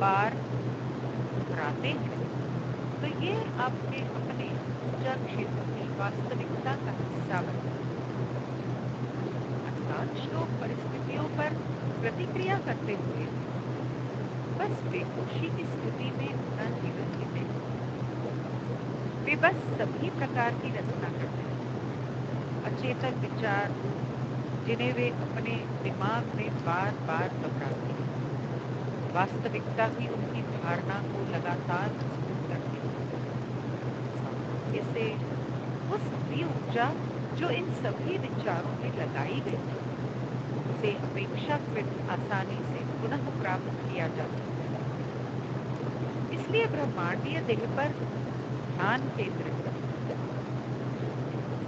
बार दोहराते हैं, तो ये आपके अपने ऊर्जा क्षेत्र की वास्तविकता का हिस्सा बनता है। अधिकांश लोग परिस्थितियों पर प्रतिक्रिया करते हुए बस बेहोशी की स्थिति में अपना जीवन जीते हैं। वे बस सभी प्रकार की रचना करते हैं, अचेतन विचार जिन्हें वे अपने दिमाग में बार बार दोहराते हैं, वास्तविकता की उनकी धारणा को लगातार मजबूत करते हैं। सामर्थ्य से वो सभी ऊर्जा जो इन सभी विचारों में लगाई गई है, उसे अपेक्षाकृत आसानी से पुनः प्राप्त किया जा सकता है। इसलिए ब्रह्मांडीय देह पर ध्यान केंद्रित करें,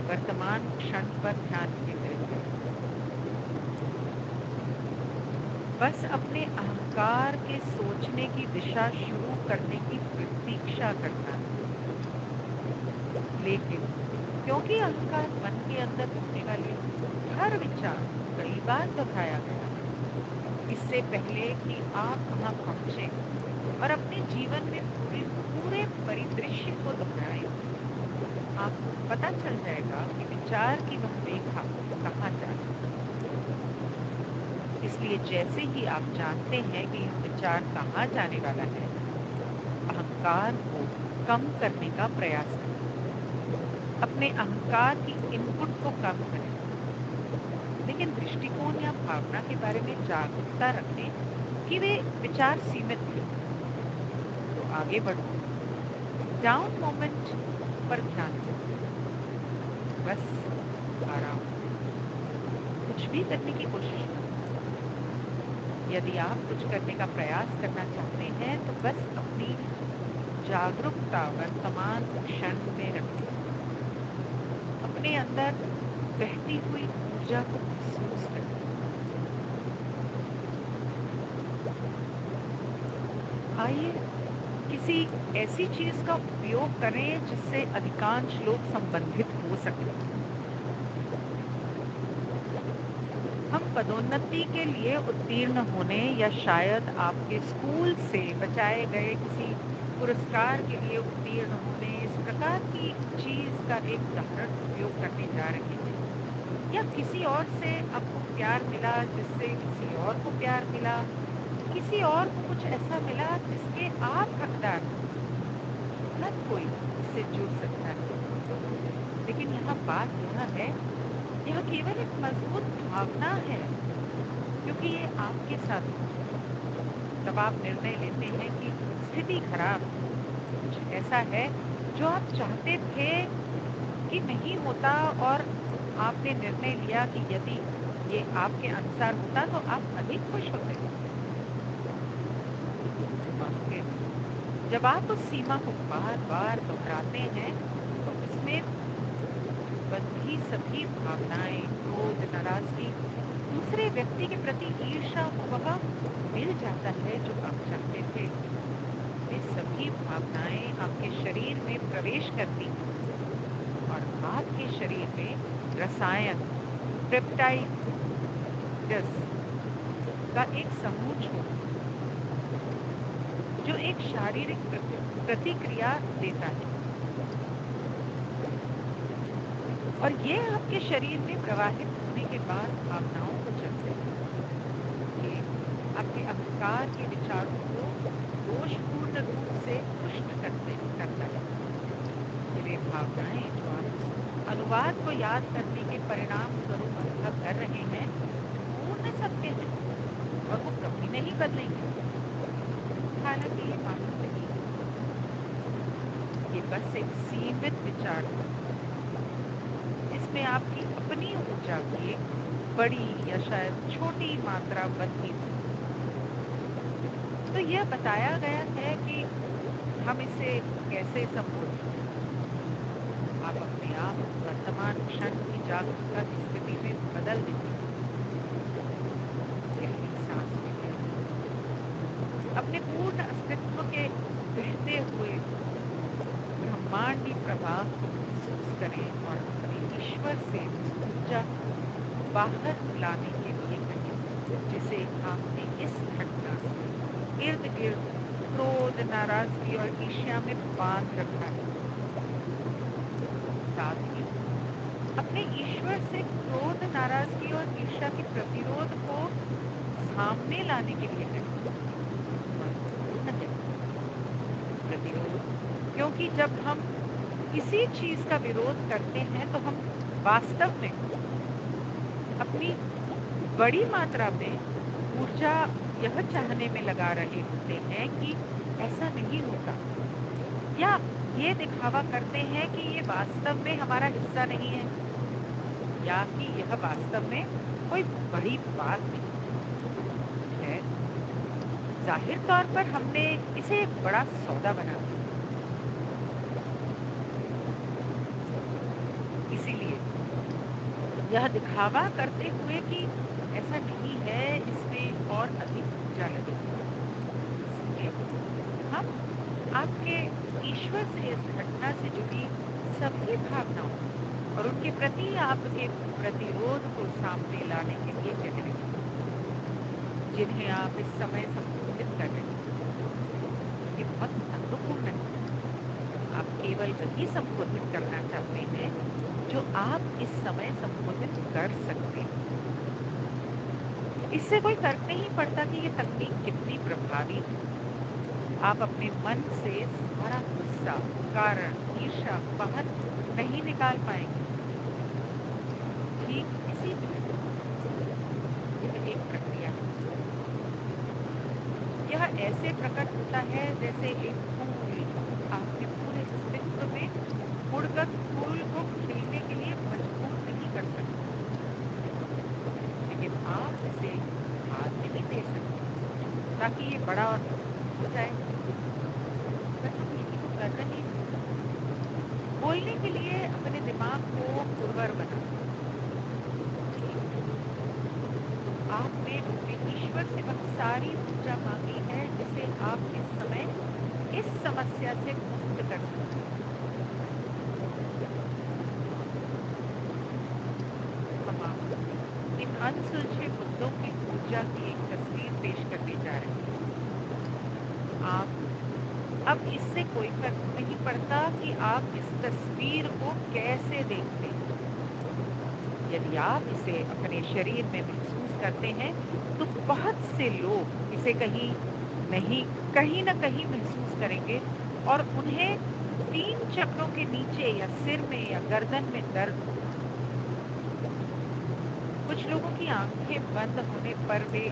वर्तमान क्षण पर ध्यान केंद्रित करें। बस अपने अहंकार के सोचने की दिशा शुरू करने की प्रतीक्षा करना है। लेकिन क्योंकि अहंकार मन के अंदर होने वाले हर विचार कई बार दोहराया गया है, इससे पहले कि आप वहां पहुंचे और अपने जीवन में पूरे परिदृश्य को दोहराएं, आपको पता चल जाएगा कि विचार की वह रेखा कहाँ जा रही है। इसलिए जैसे ही आप जानते हैं कि यह विचार कहाँ जाने वाला है, अहंकार को कम करने का प्रयास करें। अपने अहंकार की इनपुट को कम करें, लेकिन दृष्टिकोण या भावना के बारे में जागरूकता रखें कि वे विचार सीमित हैं। तो आगे बढ़ो, डाउन मोमेंट पर ध्यान दें, बस आराम, कुछ भी करने की कोशिश करें। यदि आप कुछ करने का प्रयास करना चाहते हैं तो बस अपनी जागरूकता वर्तमान क्षण में रखें, अपने अंदर बहती हुई ऊर्जा को महसूस करें। आइए किसी ऐसी चीज का उपयोग करें जिससे अधिकांश लोग संबंधित हो सकें। हम पदोन्नति के लिए उत्तीर्ण होने या शायद आपके स्कूल से बचाए गए किसी पुरस्कार के लिए उत्तीर्ण होने, इस प्रकार की चीज का एक उदाहरण उपयोग करने जा रहे हैं। या किसी और से आपको प्यार मिला जिससे किसी और को प्यार मिला, किसी और को कुछ ऐसा मिला जिसके आप हकदार हैं। हर कोई इससे जुड़ सकता है, लेकिन यहाँ बात यह है, यह केवल एक मजबूत भावना है, क्योंकि ये आपके साथ होता है। तब आप निर्णय लेते हैं कि स्थिति खराब है, कुछ ऐसा है जो आप चाहते थे कि नहीं होता, और आपने निर्णय लिया कि यदि ये आपके अनुसार होता तो आप अधिक खुश होते। और फिर जब आप उस सीमा को बार बार दोहराते हैं तो उसमें बंधी सभी भावनाएं, क्रोध, नाराजगी, दूसरे व्यक्ति के प्रति ईर्ष्या, वह मिल जाता है जो आप चाहते थे। वे सभी भावनाएं आपके शरीर में प्रवेश करती हैं और आपके शरीर में रसायन, पेप्टाइड का एक समूह छोड़ती है, जो एक शारीरिक प्रतिक्रिया देता है। और ये आपके शरीर में प्रवाहित होने के बाद भावनाओं को चलते हैं। ये आपके अहंकार के विचारों को दोषपूर्ण रूप से पुष्ट करता है। ये भावनाएं जो आप अनुवाद को याद करने के परिणाम स्वरूप अनुभव कर रहे हैं पूर्ण सत्य है और वो कभी नहीं बदलेंगे। हालांकि ये मालूम नहीं, ये बस एक सीमित विचार है, इसमें आपकी अपनी ऊर्जा की एक बड़ी या शायद छोटी मात्रा बदली हुई। तो यह बताया गया है कि हम इसे कैसे संबोधित करें। आप अपने आप वर्तमान क्षण की जागरूकता की स्थिति में बदल देते हैं। गहरी सांस लेते हैं, अपने पूर्ण अस्तित्व के बहते हुए ब्रह्मांडी प्रवाह को महसूस करें और अपने ईश्वर से उस ऊर्जा को बाहर लाने के लिए कहें जिसे आपने इस घटना से इर्द गिर्द क्रोध, नाराजगी और ईर्ष्या में बांध रखा है। साथ ही अपने ईश्वर से क्रोध, नाराजगी और ईर्ष्या के प्रतिरोध को सामने लाने के लिए कहें। महत्वपूर्ण है प्रतिरोध, क्योंकि जब हम किसी चीज का विरोध करते हैं तो हम वास्तव में अपनी बड़ी मात्रा में ऊर्जा यह चाहने में लगा रहे होते हैं कि ऐसा नहीं होता, या ये दिखावा करते हैं कि ये वास्तव में हमारा हिस्सा नहीं है, या कि यह वास्तव में कोई बड़ी बात नहीं है। जाहिर तौर पर हमने इसे एक बड़ा सौदा बना दिया। इसीलिए यह दिखावा करते हुए कि ऐसा नहीं है, इसमें और अधिक ऊर्जा लगेगी, इसलिए हम आपके ईश्वर से इस घटना से जुड़ी सभी भावनाओं और उनके प्रति आपके प्रतिरोध को सामने लाने के लिए कह रहे हैं, जिन्हें आप इस समय संबोधित कर रहे हैं। ये बहुत महत्वपूर्ण है। आप केवल वही संबोधित करना चाहते हैं जो आप इस समय संबोधित कर सकते हैं। इससे कोई फर्क नहीं पड़ता कि ये तकनीक कितनी प्रभावी है। आप अपने मन से सारा गुस्सा, कारण, ईर्ष्या बाहर नहीं निकाल पाएंगे। ठीक इसी यह एक प्रक्रिया है। यह ऐसे प्रकट होता है जैसे एक फूल आपके पूरे अस्तित्व में मुड़कर फूल को खिलने के लिए मजबूर नहीं कर सकता, लेकिन आप इसे हाथ नहीं दे सकते ताकि ये बड़ा और मजबूत हो जाए। बस हम यही तो कर रहे हैं, बोलने के लिए अपने दिमाग को पुरवर बना। आपने अपने ईश्वर से वह सारी ऊर्जा मांगी है जिसे आप इस समय इस समस्या से मुक्त कर सकते हैं। हम आपको इन अनसुलझे मुद्दों की ऊर्जा की एक तस्वीर पेश करने जा रहे हैं। आप अब इससे कोई फर्क नहीं पड़ता कि आप इस तस्वीर को कैसे देखते हैं। यदि आप इसे अपने शरीर में महसूस करते हैं तो बहुत से लोग इसे कहीं न कहीं महसूस करेंगे और उन्हें 3 चक्रों के नीचे या सिर में या गर्दन में दर्द होगा। कुछ लोगों की आंखें बंद होने पर वे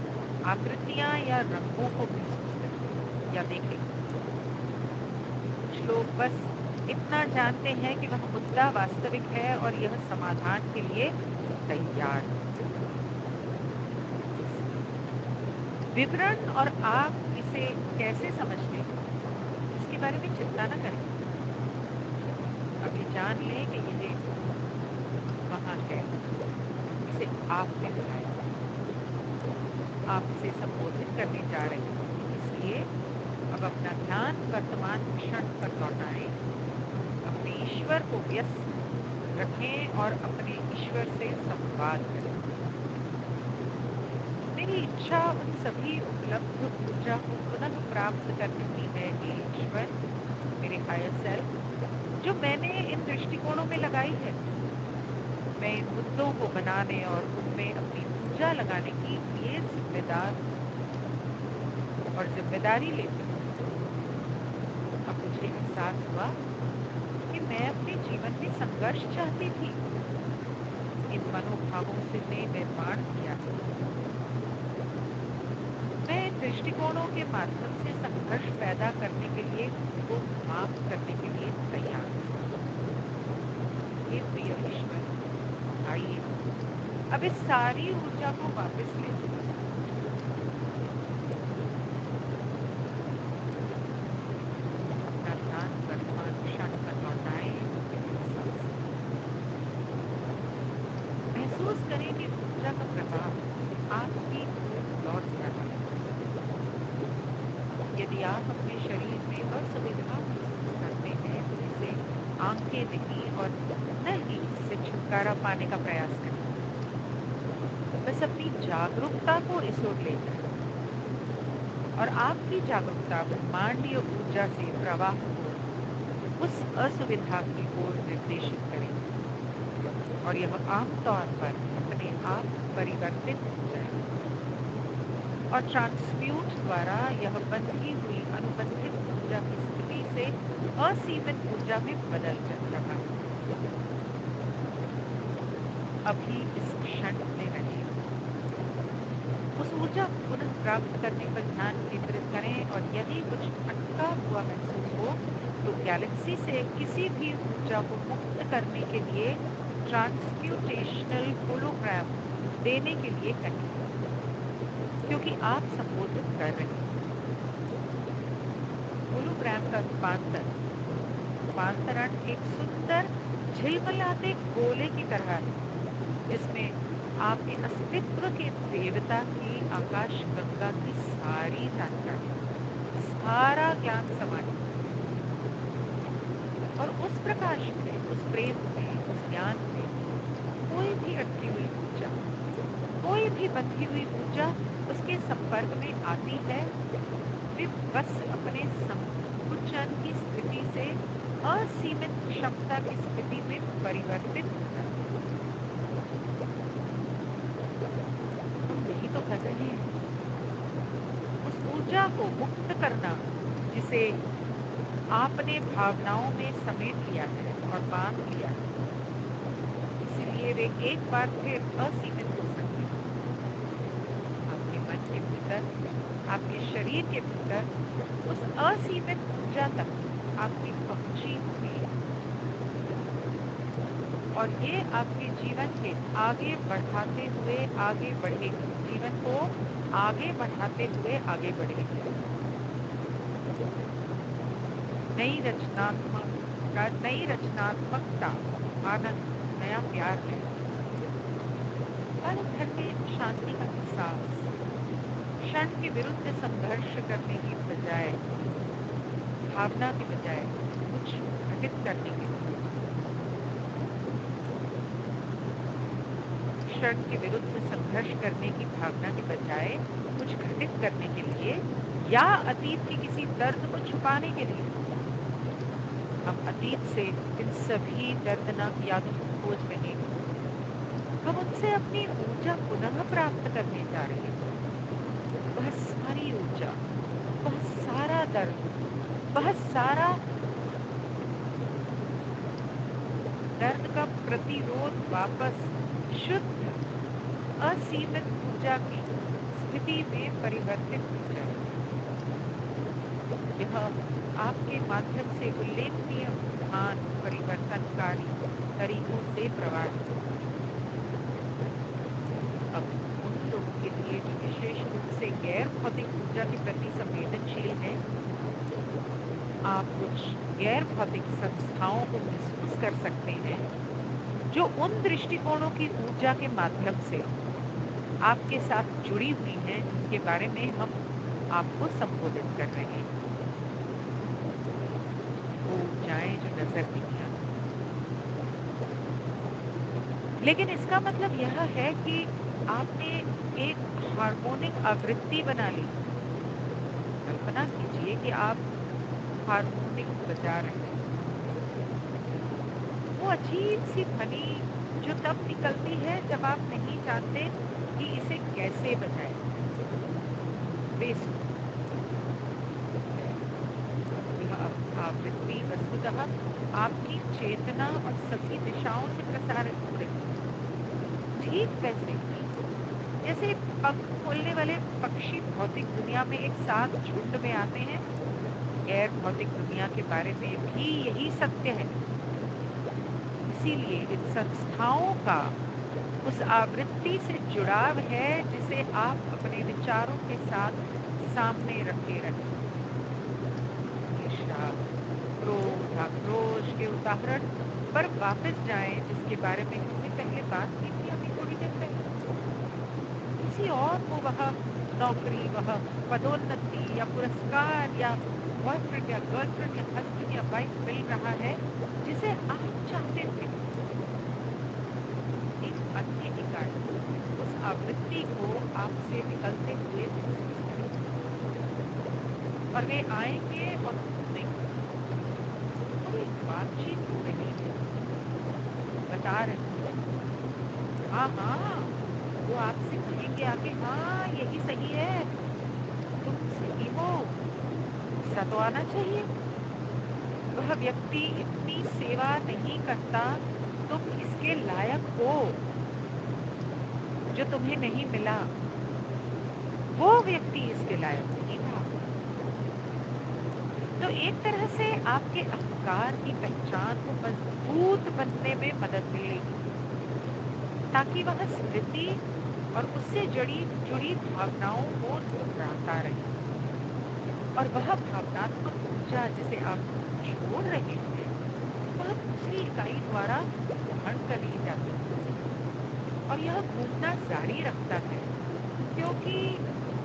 आकृतियां या रंगों को महसूस करेंगे या देखेंगे। कुछ लोग बस इतना जानते हैं कि वह मुद्दा वास्तविक है और यह समाधान के लिए तैयार है। विवरण और आप इसे कैसे समझते हैं इसके बारे में चिंता न करें। अभी जान लें कि ये वहाँ है, इसे आपने बुलाया, आप इसे संबोधित करने जा रहे हैं। इसलिए अब अपना ध्यान वर्तमान क्षण पर लौटाएं, अपने ईश्वर को व्यस्त रखें और अपने ईश्वर से संवाद करें। मेरी इच्छा उन सभी उपलब्ध ऊर्जा को पुनः प्राप्त करने की है कि ईश्वर, मेरे हायर सेल्फ, जो मैंने इन दृष्टिकोणों में लगाई है। मैं इन मुद्दों को बनाने और उनमें अपनी ऊर्जा लगाने की लिए जिम्मेदार और जिम्मेदारी लेती हूँ। अब मुझे एहसास हुआ कि मैं अपने जीवन में संघर्ष चाहती थी। इन मनोभावों से मैं निर्माण किया है। मैं इन दृष्टिकोणों के माध्यम से संघर्ष पैदा करने के लिए खुद को माफ करने के लिए तैयार हूँ। हे प्रिय ईश्वर, आइए अब इस सारी ऊर्जा को वापस ले लो। अपना ध्यान वर्तमान क्षण पर लौटाएं। महसूस करें कि ऊर्जा का प्रवाह आपकी ओर लौट रहा है। यदि आप अपने शरीर में असुविधा महसूस करते हैं तो इसे आंखें नहीं और न ही इससे छुटकारा पाने का प्रयास करें। बस अपनी जागरूकता को इस ओर ले जाएं और आपकी जागरूकता ब्रह्मांडीय ऊर्जा से प्रवाह को उस असुविधा की ओर निर्देशित करें और यह आमतौर पर अपने आप परिवर्तित हो जाएगा और ट्रांसम्यूट द्वारा यह बंधी हुई अनुबंधित ऊर्जा की स्थिति से असीमित ऊर्जा में बदल रहा है। अभी इस क्षण में रहें, उस ऊर्जा को पुनः प्राप्त करने पर ध्यान केंद्रित करें और यदि कुछ अटका हुआ महसूस हो तो गैलेक्सी से किसी भी ऊर्जा को मुक्त करने के लिए ट्रांसम्यूटेशनल होलोग्राम देने के लिए कहें, क्योंकि आप संबोधित कर रहे हैं। होलोग्राम का रूपांतरण एक सुंदर झिलमिलाते गोले की तरह है जिसमें आपके अस्तित्व के देवता की आकाश गंगा की सारी जानकारी, सारा ज्ञान समाहित है। और उस प्रकाश में, उस प्रेम में, उस ज्ञान में कोई भी अटकी हुई ऊर्जा, कोई भी बंधी हुई ऊर्जा उसके संपर्क में आती है, वे बस अपने संकुचन की स्थिति से असीमित क्षमता की स्थिति में परिवर्तित हो जाती है। हम यही तो कर रहे हैं, उस ऊर्जा को मुक्त करना जिसे आपने भावनाओं में समेट लिया है, और बांध लिया है, इसलिए वे एक बार फिर असीमित हो सकते हैं। आपके मन के भीतर, आपके शरीर के भीतर उस असीमित ऊर्जा तक आपकी पहुंची हुई है और ये आपके जीवन के आगे बढ़ाते हुए आगे बढ़ेगी, जीवन को आगे बढ़ाते हुए आगे बढ़ेगी। नई रचनात्मकता, आनंद, नया प्यार है। पल भर में शांति का एहसास, क्षण के विरुद्ध संघर्ष करने की बजाय, भावना के बजाय कुछ घटित करने के लिए, क्षण के विरुद्ध संघर्ष करने की भावना के बजाय कुछ घटित करने के लिए या अतीत के किसी दर्द को छुपाने के लिए हम अतीत से इन सभी दर्दनाक यादों को खोज रहे हैं। हम उनसे अपनी ऊर्जा पुनः प्राप्त करने जा रहे हैं। वह सारी ऊर्जा, वह सारा दर्द, वह सारा दर्द का प्रतिरोध वापस शुद्ध असीमित ऊर्जा की स्थिति में परिवर्तित हो जाए। यह आपके माध्यम से उल्लेखनीय महान परिवर्तनकारी तरीकों से प्रवाहित हो। अब उन लोगों के लिए जो विशेष रूप से गैर भौतिक ऊर्जा के प्रति संवेदनशील है, आप कुछ गैर भौतिक संस्थाओं को महसूस कर सकते हैं जो उन दृष्टिकोणों की ऊर्जा के माध्यम से आपके साथ जुड़ी हुई हैं, जिसके बारे में हम आपको संबोधित कर रहे हैं। वो ऊर्जाएं जो नजर नहीं आती, लेकिन इसका मतलब यह है कि आपने एक हार्मोनिक आवृत्ति बना ली। कल्पना कीजिए कि आप हार्मोनिक बजा रहे हैं। वो अजीब सी ध्वनि जो तब निकलती है जब आप नहीं जानते कि इसे कैसे बजाएं। यह आवृत्ति वस्तुतः आपकी चेतना और सभी दिशाओं से प्रसारित हो रही है। ठीक वैसे ही जैसे पंख खोलने वाले पक्षी भौतिक दुनिया में एक साथ झुंड में आते हैं, गैर भौतिक दुनिया के बारे में भी यही सत्य है। इसीलिए इन संस्थाओं का उस आवृत्ति से जुड़ाव है जिसे आप अपने विचारों के साथ सामने रखे रखें। ईर्ष्या, क्रोध, आक्रोश के उदाहरण पर वापस जाएं, जिसके बारे में हमने पहले बात की थी अभी थोड़ी देर पहले। किसी और को वह नौकरी, वह पदोन्नति या पुरस्कार या बॉयफ्रेंड या गर्लफ्रेंड या हस्बैंड या वाइफ मिल रहा है जिसे आप चाहते थे। एक अन्य इकाई उस आवृत्ति को आपसे निकलते हुए महसूस करेगी और वे आएंगे और सुनेंगे। थोड़ी बातचीत हो रही है, बता रहे हैं, हाँ हाँ, वो आपसे कहेंगे आगे, हाँ यही सही है, तुम सही हो, ऐसा तो आना चाहिए। वह व्यक्ति इतनी सेवा नहीं करता, तुम इसके लायक हो, जो तुम्हें नहीं मिला वो व्यक्ति इसके लायक नहीं था। तो एक तरह से आपके अहंकार की पहचान को मजबूत बनने में मदद मिलेगी, ताकि वह स्मृति और उससे जुड़ी भावनाओं को दोहराता रहे और वह भावनात्मक ऊर्जा जिसे आप छोड़ रहे हैं, वह दूसरी इकाई द्वारा ग्रहण कर ली जाती है और यह घूमना जारी रखता है, क्योंकि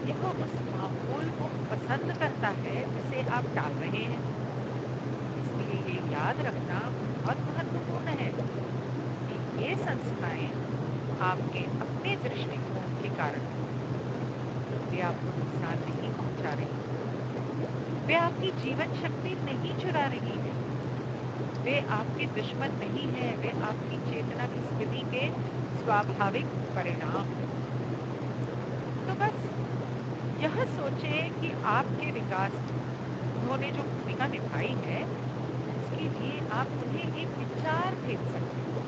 यह उस माहौल को पसंद करता है जिसे आप डाल रहे हैं। इसलिए ये याद रखना बहुत महत्वपूर्ण है कि ये संस्थाएं आपके अपने दृष्टिकोण के कारण वे आपको नुकसान नहीं पहुंचा रही, वे आपकी जीवन शक्ति नहीं चुरा रही है, वे आपके दुश्मन नहीं है, वे आपकी चेतना की स्थिति के स्वाभाविक परिणाम हैं। तो बस यह सोचें कि आपके विकास में उन्होंने जो भूमिका निभाई है उसकी के लिए आप उन्हें एक विचार भेज सकते हैं,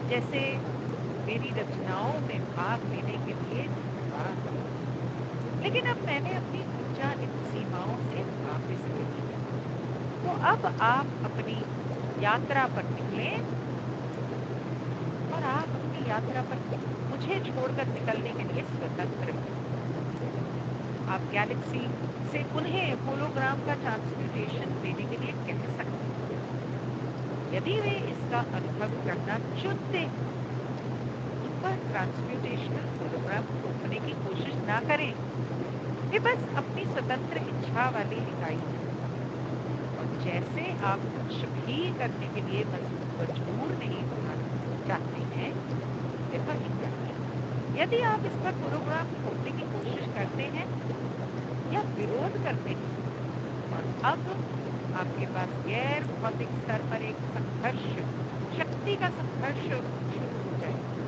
जैसे मेरी रचनाओं में भाग लेने के लिए धन्यवाद, लेकिन अब मैंने अपनी ऊर्जा इन सीमाओं से वापस ले ली है, तो अब आप अपनी यात्रा पर निकलें और आप अपनी यात्रा पर मुझे छोड़कर निकलने के लिए स्वतंत्र हैं। आप गैलेक्सी से उन्हें होलोग्राम का ट्रांसम्यूटेशन देने के लिए कह सकते हैं। यदि वे इसका अनुभव करना चुनते हैं, उन पर ट्रांसम्यूटेशनल होलोग्राम रोकने की कोशिश ना करें। वे बस अपनी स्वतंत्र इच्छा वाली इकाई हैं, और जैसे आप कुछ भी करने के लिए मजबूर नहीं होना चाहते हैं, वे वही करें। यदि आप इस पर होलोग्राम खोलने की कोशिश करते हैं या विरोध करते हैं, और अब आपके पास गैर भौतिक स्तर पर एक संघर्ष, शक्ति का संघर्ष शुरू हो जाएगा।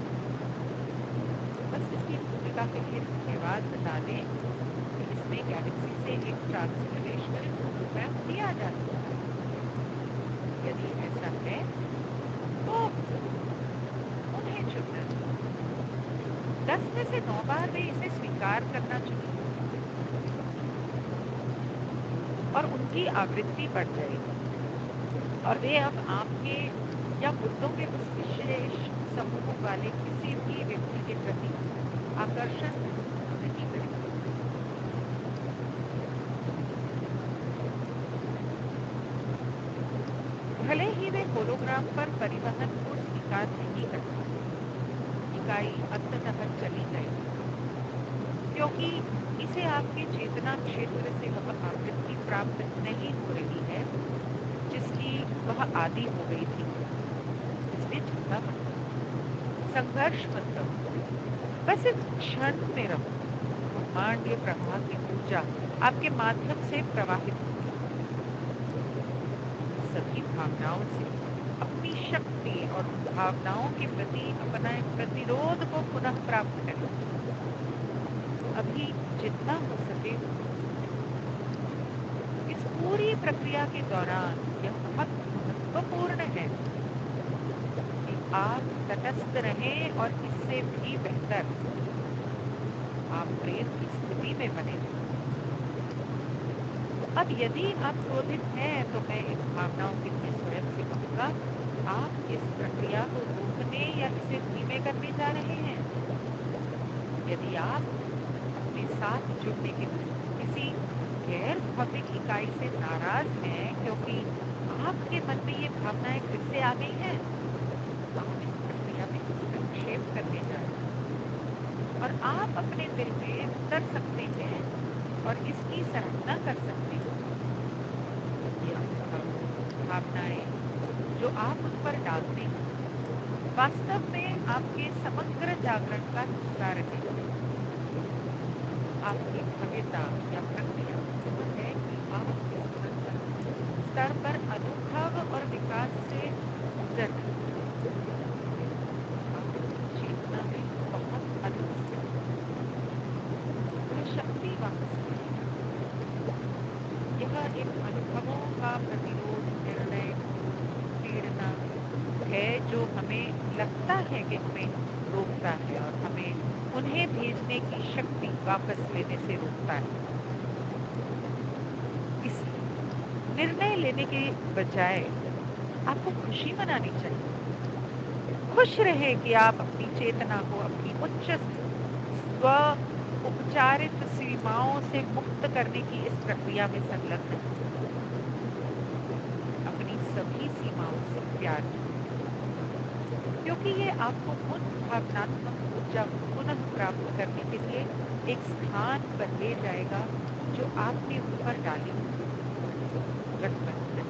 बस इसकी भूमिका के लिए धन्यवाद बता दें कि इसमें गैलेक्सी से एक ट्रांसलेशनल होलोग्राम दिया जा सकता है। यदि ऐसा है तो उन्हें चुनना चाहिए। 10 में से 9 बार वे इसे स्वीकार करना चाहिए और उनकी आवृत्ति बढ़ जाएगी, और वे अब आपके या मुद्दों के उस विशेष समूह वाले किसी भी व्यक्ति के प्रति आकर्षण नहीं करेंगे। भले ही वे होलोग्राम पर परिवहन को स्वीकार नहीं करते, इकाई अंततः चली जाएगी, क्योंकि इसे आपके चेतना क्षेत्र से वह आवृत्ति प्राप्त नहीं हो रही है जिसकी वह आदी हो गई थी। इसलिए चिंता मत करो, संघर्ष मत करो, बस इस क्षण में रहो। ब्रह्मांडीय प्रवाह की ऊर्जा आपके माध्यम से प्रवाहित होगी। सभी भावनाओं से अपनी शक्ति और उन भावनाओं के प्रति अपना प्रतिरोध को पुनः प्राप्त करें। अभी जितना हो सके इस पूरी प्रक्रिया के दौरान यह बहुत महत्वपूर्ण है कि आप तटस्थ रहें, और इससे भी बेहतर आप प्रेम की स्थिति में बने रहें। अब यदि आप क्रोधित हैं तो मैं इन भावनाओं के लिए स्वयं से कहूँगा, आप इस प्रक्रिया को रोकने या इसे धीमे करने जा रहे हैं। यदि आप अपने साथ जुड़ने के किसी गैर भौतिक इकाई से नाराज हैं क्योंकि आपके मन में ये भावनाएं फिर से आ गई हैं, आप इस प्रक्रिया में हस्तक्षेप करने जा रहे हैं, और आप अपने दिल में उतर सकते हैं और इसकी सराहना कर सकते हैं। ये अनुभव, भावनाएं जो आप उन पर डालते हैं, वास्तव में आपके समग्र जागरण का हिस्सा रहेगा। आपकी भव्यता या प्रक्रिया वह है कि आप इस स्तर पर अनुभव और विकास से गुजर रहे हैं। आप अपनी चेतना में बहुत अद्भुत हैं। वह शक्ति वापस मिलेगी। यह एक अनुभवों का प्रतिरोध, निर्णय, प्रेरणा है जो हमें लगता है कि हमें रोकता है, और हमें उन्हें भेजने की शक्ति वापस लेने से रोकता है। इसलिए निर्णय लेने के बजाय आपको खुशी मनानी चाहिए। खुश रहे कि आप अपनी चेतना को अपनी उच्च स्व उपचारित सीमाओं से मुक्त करने की इस प्रक्रिया में संलग्न हैं। अपनी सभी सीमाओं से प्यार कीजिए, क्योंकि ये आपको उन भावनात्मक ऊर्जा को पुनः प्राप्त करने के लिए एक स्थान पर ले जाएगा जो आपने उन पर डाली है। तुरंत नहीं,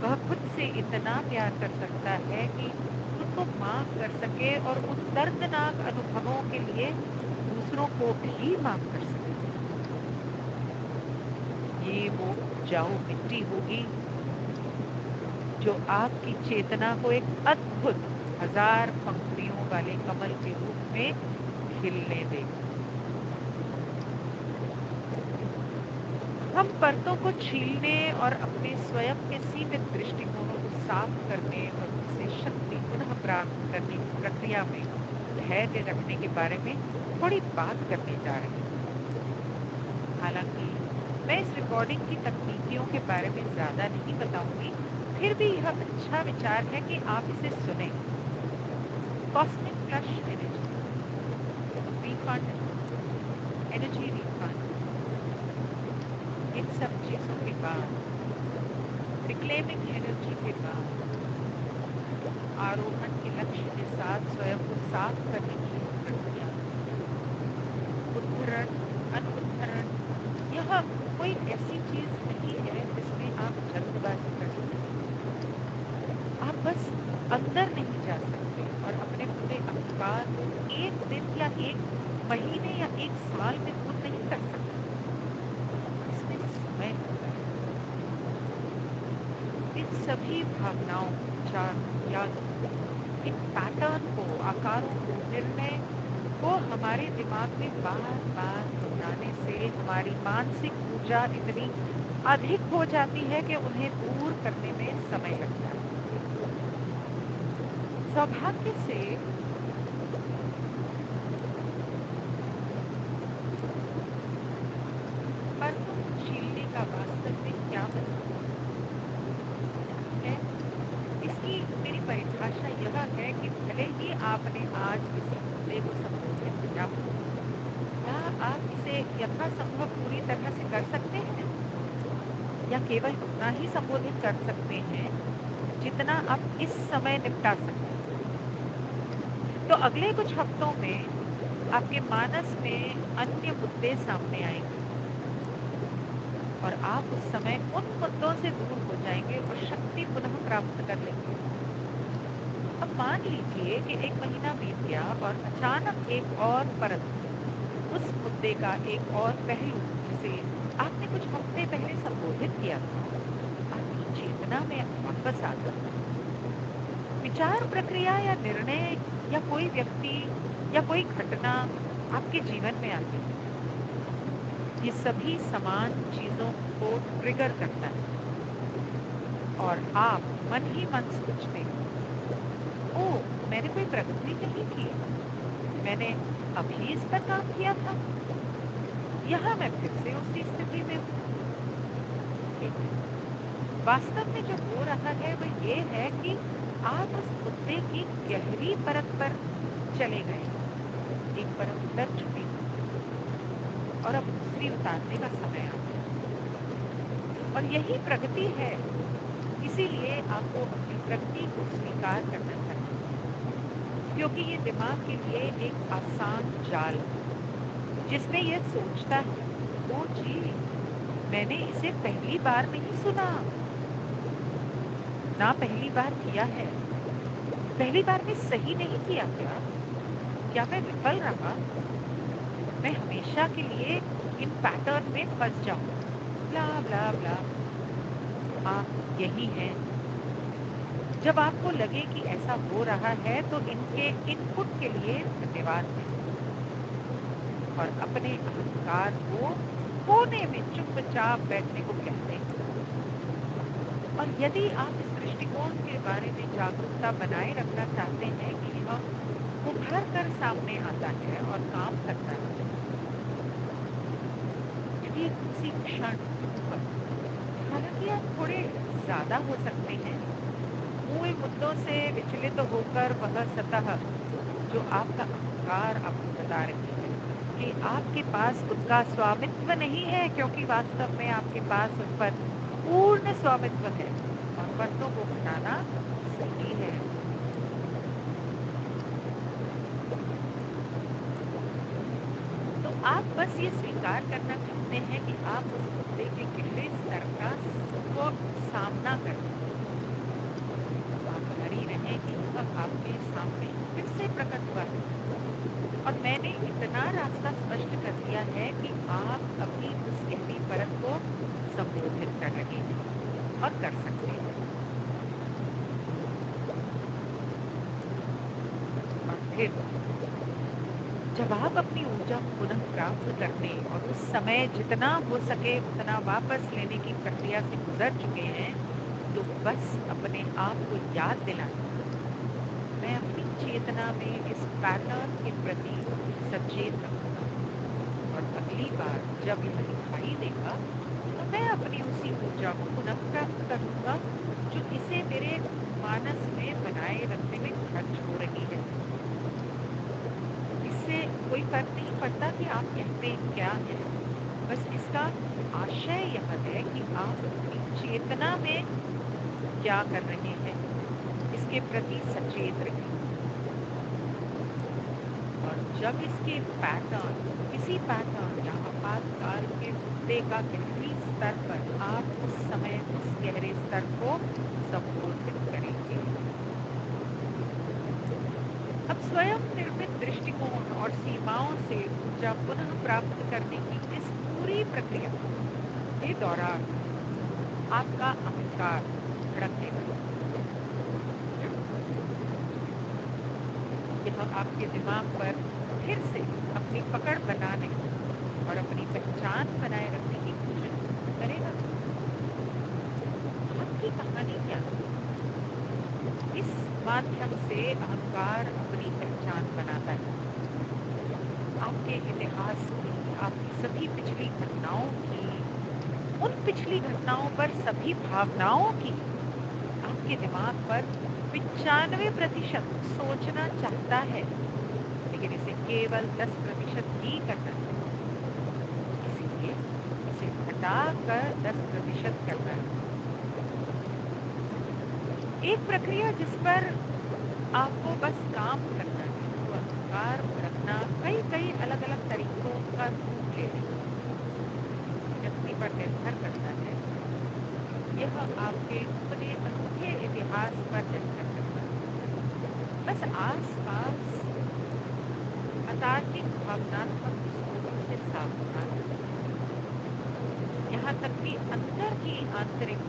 वह खुद से इतना प्यार कर सकता है कि खुद को माफ कर सके, और उन दर्दनाक अनुभवों के लिए दूसरों को भी माफ कर सके। ये वो उपजाऊ मिट्टी होगी जो आपकी चेतना को एक अद्भुत 1000 पंखुड़ियों वाले कमल के रूप में खिलने देगी। हम परतों को छीलने और अपने स्वयं के सीमित दृष्टिकोणों को साफ करने और उनसे शक्ति पुनः प्राप्त करने की प्रक्रिया में धैर्य रखने के बारे में थोड़ी बात करने जा रहे हैं। हालांकि मैं इस रिकॉर्डिंग की तकनीकियों के बारे में ज्यादा नहीं बताऊंगी, फिर भी यह अच्छा विचार है कि आप इसे सुने। Cosmic flush energy, refund, energy refund, इन सब चीजों के बाद, रिक्लेमिंग एनर्जी के बाद, आरोहण के लक्ष्य के साथ स्वयं को साफ करने की प्रक्रिया, उद्धरण, अनुद्धरण, यह कोई ऐसी चीज नहीं है जिसमें आप जल्दबाजी कर सकते। आप बस अंदर नहीं जा सकते और अपने पूरे अहंकार को एक दिन या एक महीने या एक साल में दूर नहीं कर सकते। इसमें समय लगता है। इन सभी भावनाओं, विचारों, यादों, इन पैटर्न को, आकारों को, निर्णय को हमारे दिमाग में बार बार दोहराने से हमारी मानसिक ऊर्जा इतनी अधिक हो जाती है कि उन्हें दूर करने में समय लगता है। सौभाग्य से परतों को छीलने का वास्तव में क्या मतलब है? इसकी मेरी परिभाषा यह है कि भले ही आपने आज किसी मुद्दे को संबोधित किया हो, क्या आप इसे यथासंभव पूरी तरह से कर सकते हैं, या केवल उतना ही संबोधित कर सकते हैं जितना आप इस समय निपटा सकते हैं? तो अगले कुछ हफ्तों में आपके मानस में अन्य मुद्दे सामने आएंगे और आप उस समय उन मुद्दों से दूर हो जाएंगे और शक्ति पुनः प्राप्त कर लेंगे। अब मान लीजिए कि एक महीना बीत गया और अचानक एक और परत, उस मुद्दे का एक और पहलू जिसे आपने कुछ हफ्ते पहले संबोधित किया था, आपकी चेतना में वापस आ गया। विचार प्रक्रिया या निर्णय या कोई व्यक्ति या कोई घटना आपके जीवन में आती है। ये सभी समान चीजों को ट्रिगर करता है और आप मन ही मन सोचते हैं, ओह, मैंने कोई प्रगति नहीं की, मैंने अभी इस पर काम किया था, यहाँ मैं फिर से उसी स्थिति में हूँ। वास्तव में जो हो रहा है वह ये है कि आप उस मुद्दे की गहरी परत पर चले गए, एक परत उतर चुकी और अब दूसरी उतारने का समय आ गया। और यही प्रगति है। इसीलिए आपको अपनी प्रगति को स्वीकार करना चाहिए, क्योंकि ये दिमाग के लिए एक आसान जाल है जिसमें यह सोचता है, ओ जी, मैंने इसे पहली बार नहीं सुना, ना पहली बार किया है, पहली बार में सही नहीं किया, क्या मैं विफल रहा, मैं हमेशा के लिए इन पैटर्न में फंस जाऊं, ब्ला ब्ला ब्ला। आप यही हैं। जब आपको लगे कि ऐसा हो रहा है तो इनके इनपुट के लिए धन्यवाद दें और अपने अहंकार को कोने में चुपचाप बैठने को कहते हैं। और यदि आप इस दृष्टिकोण के बारे में जागरूकता बनाए रखना चाहते हैं कि यह उभर कर सामने आता है और काम करता है, ठीक उसी क्षण, हालांकि आप थोड़े ज्यादा हो सकते हैं, मूल मुद्दों से विचलित होकर वह सतह जो आपका अहंकार आपको बता रही है कि आपके पास उनका स्वामित्व नहीं है, क्योंकि वास्तव में आपके पास उन पर पूर्ण स्वामित्व है और परतों को हटाना सही है। तो आप बस ये स्वीकार करना चाहते हैं कि आप उस मुद्दे के गहरे स्तर का को सामना करते हैं। आभारी रहें कि यह आपके सामने फिर से प्रकट हुआ है और मैंने इतना रास्ता स्पष्ट कर दिया है कि आप अभी उस गहरी परत को संबोधित कर रहे हैं और कर सकते हैं। और फिर जब आप अपनी ऊर्जा को पुनः प्राप्त करने और उस समय जितना हो सके उतना वापस लेने की प्रक्रिया से गुजर चुके हैं, तो बस अपने आप को याद दिलाएं, मैं अपनी चेतना में इस पैटर्न के प्रति सचेत रहूंगा और अगली बार जब यह दिखाई देगा तो मैं अपनी उसी ऊर्जा को पुनः प्राप्त करूंगा जो इसे मेरे मानस में बनाए रखने में खर्च हो रही है। इससे कोई फर्क नहीं पड़ता कि आप कहते क्या हैं, बस इसका आशय यह है कि आप अपनी चेतना में क्या कर रहे हैं, इसके प्रति सचेत रहें। और जब इसके पैटर्न किसी पैटर्न या आपातकाल के मुद्दे का गहरी स्तर पर आप उस समय उस गहरे स्तर को संबोधित करेंगे। अब स्वयं निर्मित दृष्टिकोण और सीमाओं से ऊर्जा पुनः प्राप्त करने की इस पूरी प्रक्रिया के दौरान आपका अहंकार भड़कने लगेगा। यह आपके दिमाग पर फिर से अपनी पकड़ बनाने और अपनी पहचान बनाए रखने की कोशिश करेगा। आपकी कहानी क्या है? इस माध्यम से अहंकार अपनी पहचान बनाता है। आपके इतिहास की, आपकी सभी पिछली घटनाओं की, उन पिछली घटनाओं पर सभी भावनाओं की आपके दिमाग पर 95% सोचना चाहता है, लेकिन इसे केवल 10% ही करना है। इसलिए इसे घटाकर 10% करना है। एक प्रक्रिया जिस पर आपको बस काम करना है, तो अहंकार भड़कना कई अलग अलग तरीकों का रूप ले रही है। व्यक्ति पर निर्भर करता है, यह आपके अपने अनूठे इतिहास पर निर्भर करता है। बस आस पास अतार्किक भावनात्मक विस्फोटों से सावधान, यहाँ तक कि अंदर की आंतरिक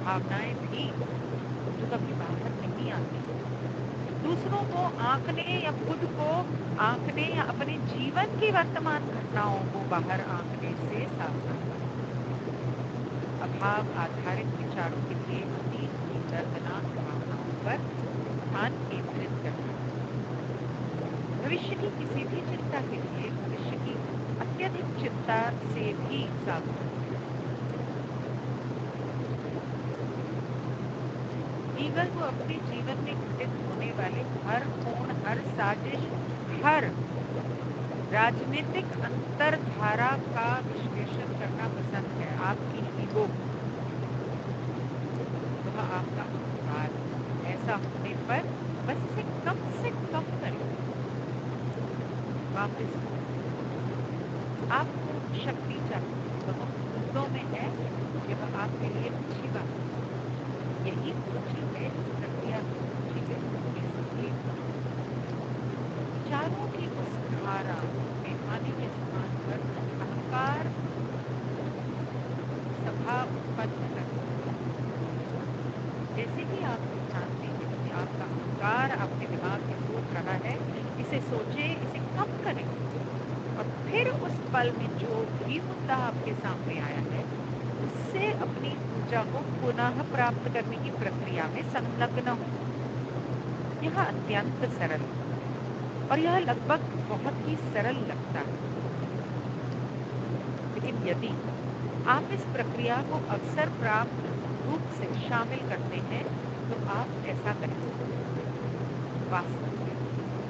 भावनाएं भी जो कभी बाहर नहीं आती, दूसरों को आंकने या खुद को आंकने या अपने जीवन की वर्तमान घटनाओं को बाहर आंकने से सावधान। अभाव आधारित विचारों के लिए अतीत की दर्दनाक भावनाओं पर ध्यान केंद्रित करना। भविष्य की किसी भी चिंता के लिए भविष्य की अत्यधिक चिंता से भी सावधान। ईगल को अपने जीवन में घटित होने वाले हर कोण, हर साजिश, हर राजनीतिक अंतरधारा का विश्लेषण करना पसंद है। आपकी ईगो, वह आपका अहंकार, ऐसा होने पर बस इसे कम से कम करें। वापस आपको शक्ति चाहिए, वह मुद्दों में है, यह आपके लिए अच्छी बात है। यही कुंजी है इस प्रक्रिया की कुंजी है। इसलिए विचारों की उस धारा में आने के स्थान पर अहंकार सभा उत्पन्न करता है। जैसे कि आप जानते हैं कि आपका अहंकार आपके दिमाग में सोच रहा है, इसे सोचे, इसे कम करें और फिर उस पल में जो भी मुद्दा आपके सामने आया है उससे अपनी ऊर्जा को पुनः प्राप्त करने की प्रक्रिया में संलग्न हो। यह अत्यंत सरल है और यह लगभग बहुत ही सरल लगता है, लेकिन यदि आप इस प्रक्रिया को अवसर प्राप्त रूप से शामिल करते हैं तो आप ऐसा करेंगे। वास्तव में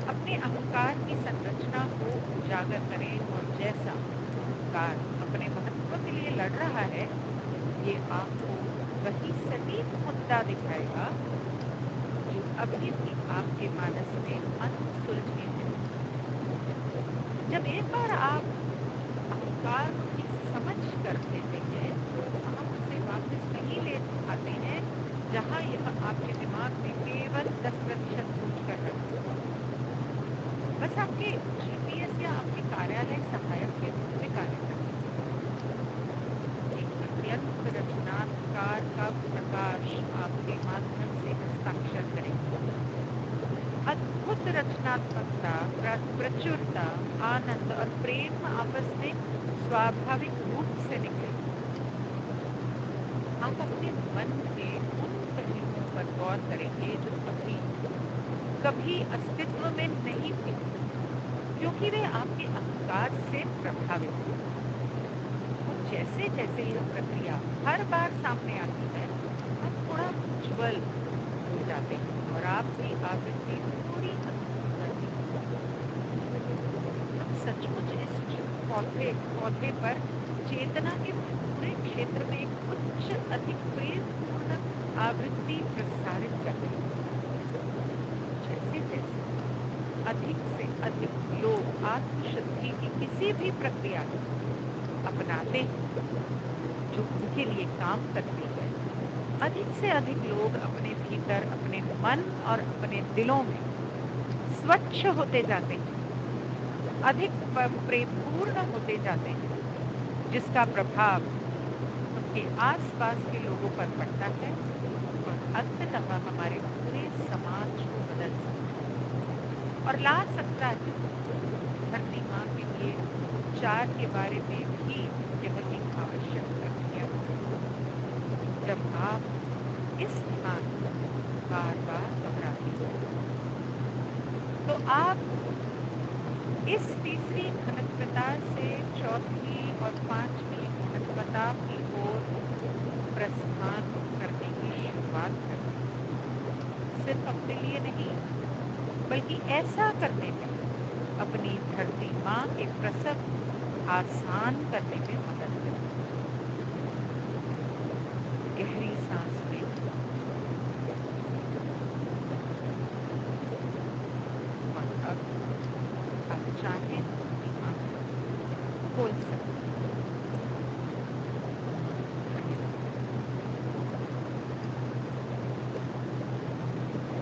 अपने अहंकार की संरचना को उजागर करें और जैसा अहंकार अपने महत्व के लिए लड़ रहा है, ये आपको वही सटीक मुद्दा दिखाएगा जो अभी भी आपके मानस में अनसुलझे हैं। जब एक बार आप अहंकार की समझ कर लेते हैं तो आप उसे वापस नहीं ले आते हैं जहां यह आपके दिमाग में केवल 10% सोच कर रहा है। बस आपके जीपीएस या आपके कार्यालय सहायक के रूप में कार्य करता है। एक अत्यंत रचनात्मक का प्रकाश आपके माध्यम से हस्ताक्षर करेगा। अद्भुत खुद रचनात्मकता, प्रचुरता, आनंद और प्रेम आपस में स्वाभाविक रूप से निकले। आप अपने मन के उन पहलुओं पर गौर करेंगे जो कभी कभी अस्तित्व में नहीं थे, क्योंकि वे आपके अहंकार से प्रभावित थे। और जैसे जैसे यह प्रक्रिया हर बार सामने आती है, आप थोड़ा उज्ज्वल हो जाते हैं और आपकी आवृत्ति थोड़ी अधिक बढ़ती है। आप सचमुच इस पौधे पर चेतना के पूरे क्षेत्र में एक उच्च अधिक प्रेमपूर्ण आवृत्ति प्रसारित करते हैं। जैसे जैसे अधिक से अधिक लोग आत्मशुद्धि की किसी भी प्रक्रिया को अपनाते हैं जो उनके लिए काम करती है, अधिक से अधिक लोग अपने भीतर, अपने मन और अपने दिलों में स्वच्छ होते जाते हैं, अधिक प्रेमपूर्ण होते जाते हैं, जिसका प्रभाव उनके आसपास के लोगों पर पड़ता है और अंततः हमारे पूरे समाज को बदल सकता है और ला सकता है। धरती माँ के लिए उपचार के बारे में भी यह एक आवश्यक प्रक्रिया है। जब आप इस ध्यान बार बार दोहराते हैं, तो आप इस तीसरी घनत्वता से चौथी और पांचवी घनत्वता की ओर प्रस्थान करने की शुरुआत करते हैं। सिर्फ अपने लिए नहीं, बल्कि ऐसा करने में अपनी धरती माँ के प्रसव आसान करने में मदद करते हैं। गहरी सांस लें और अब आप चाहें तो अपनी आंखें खोल सकते हैं।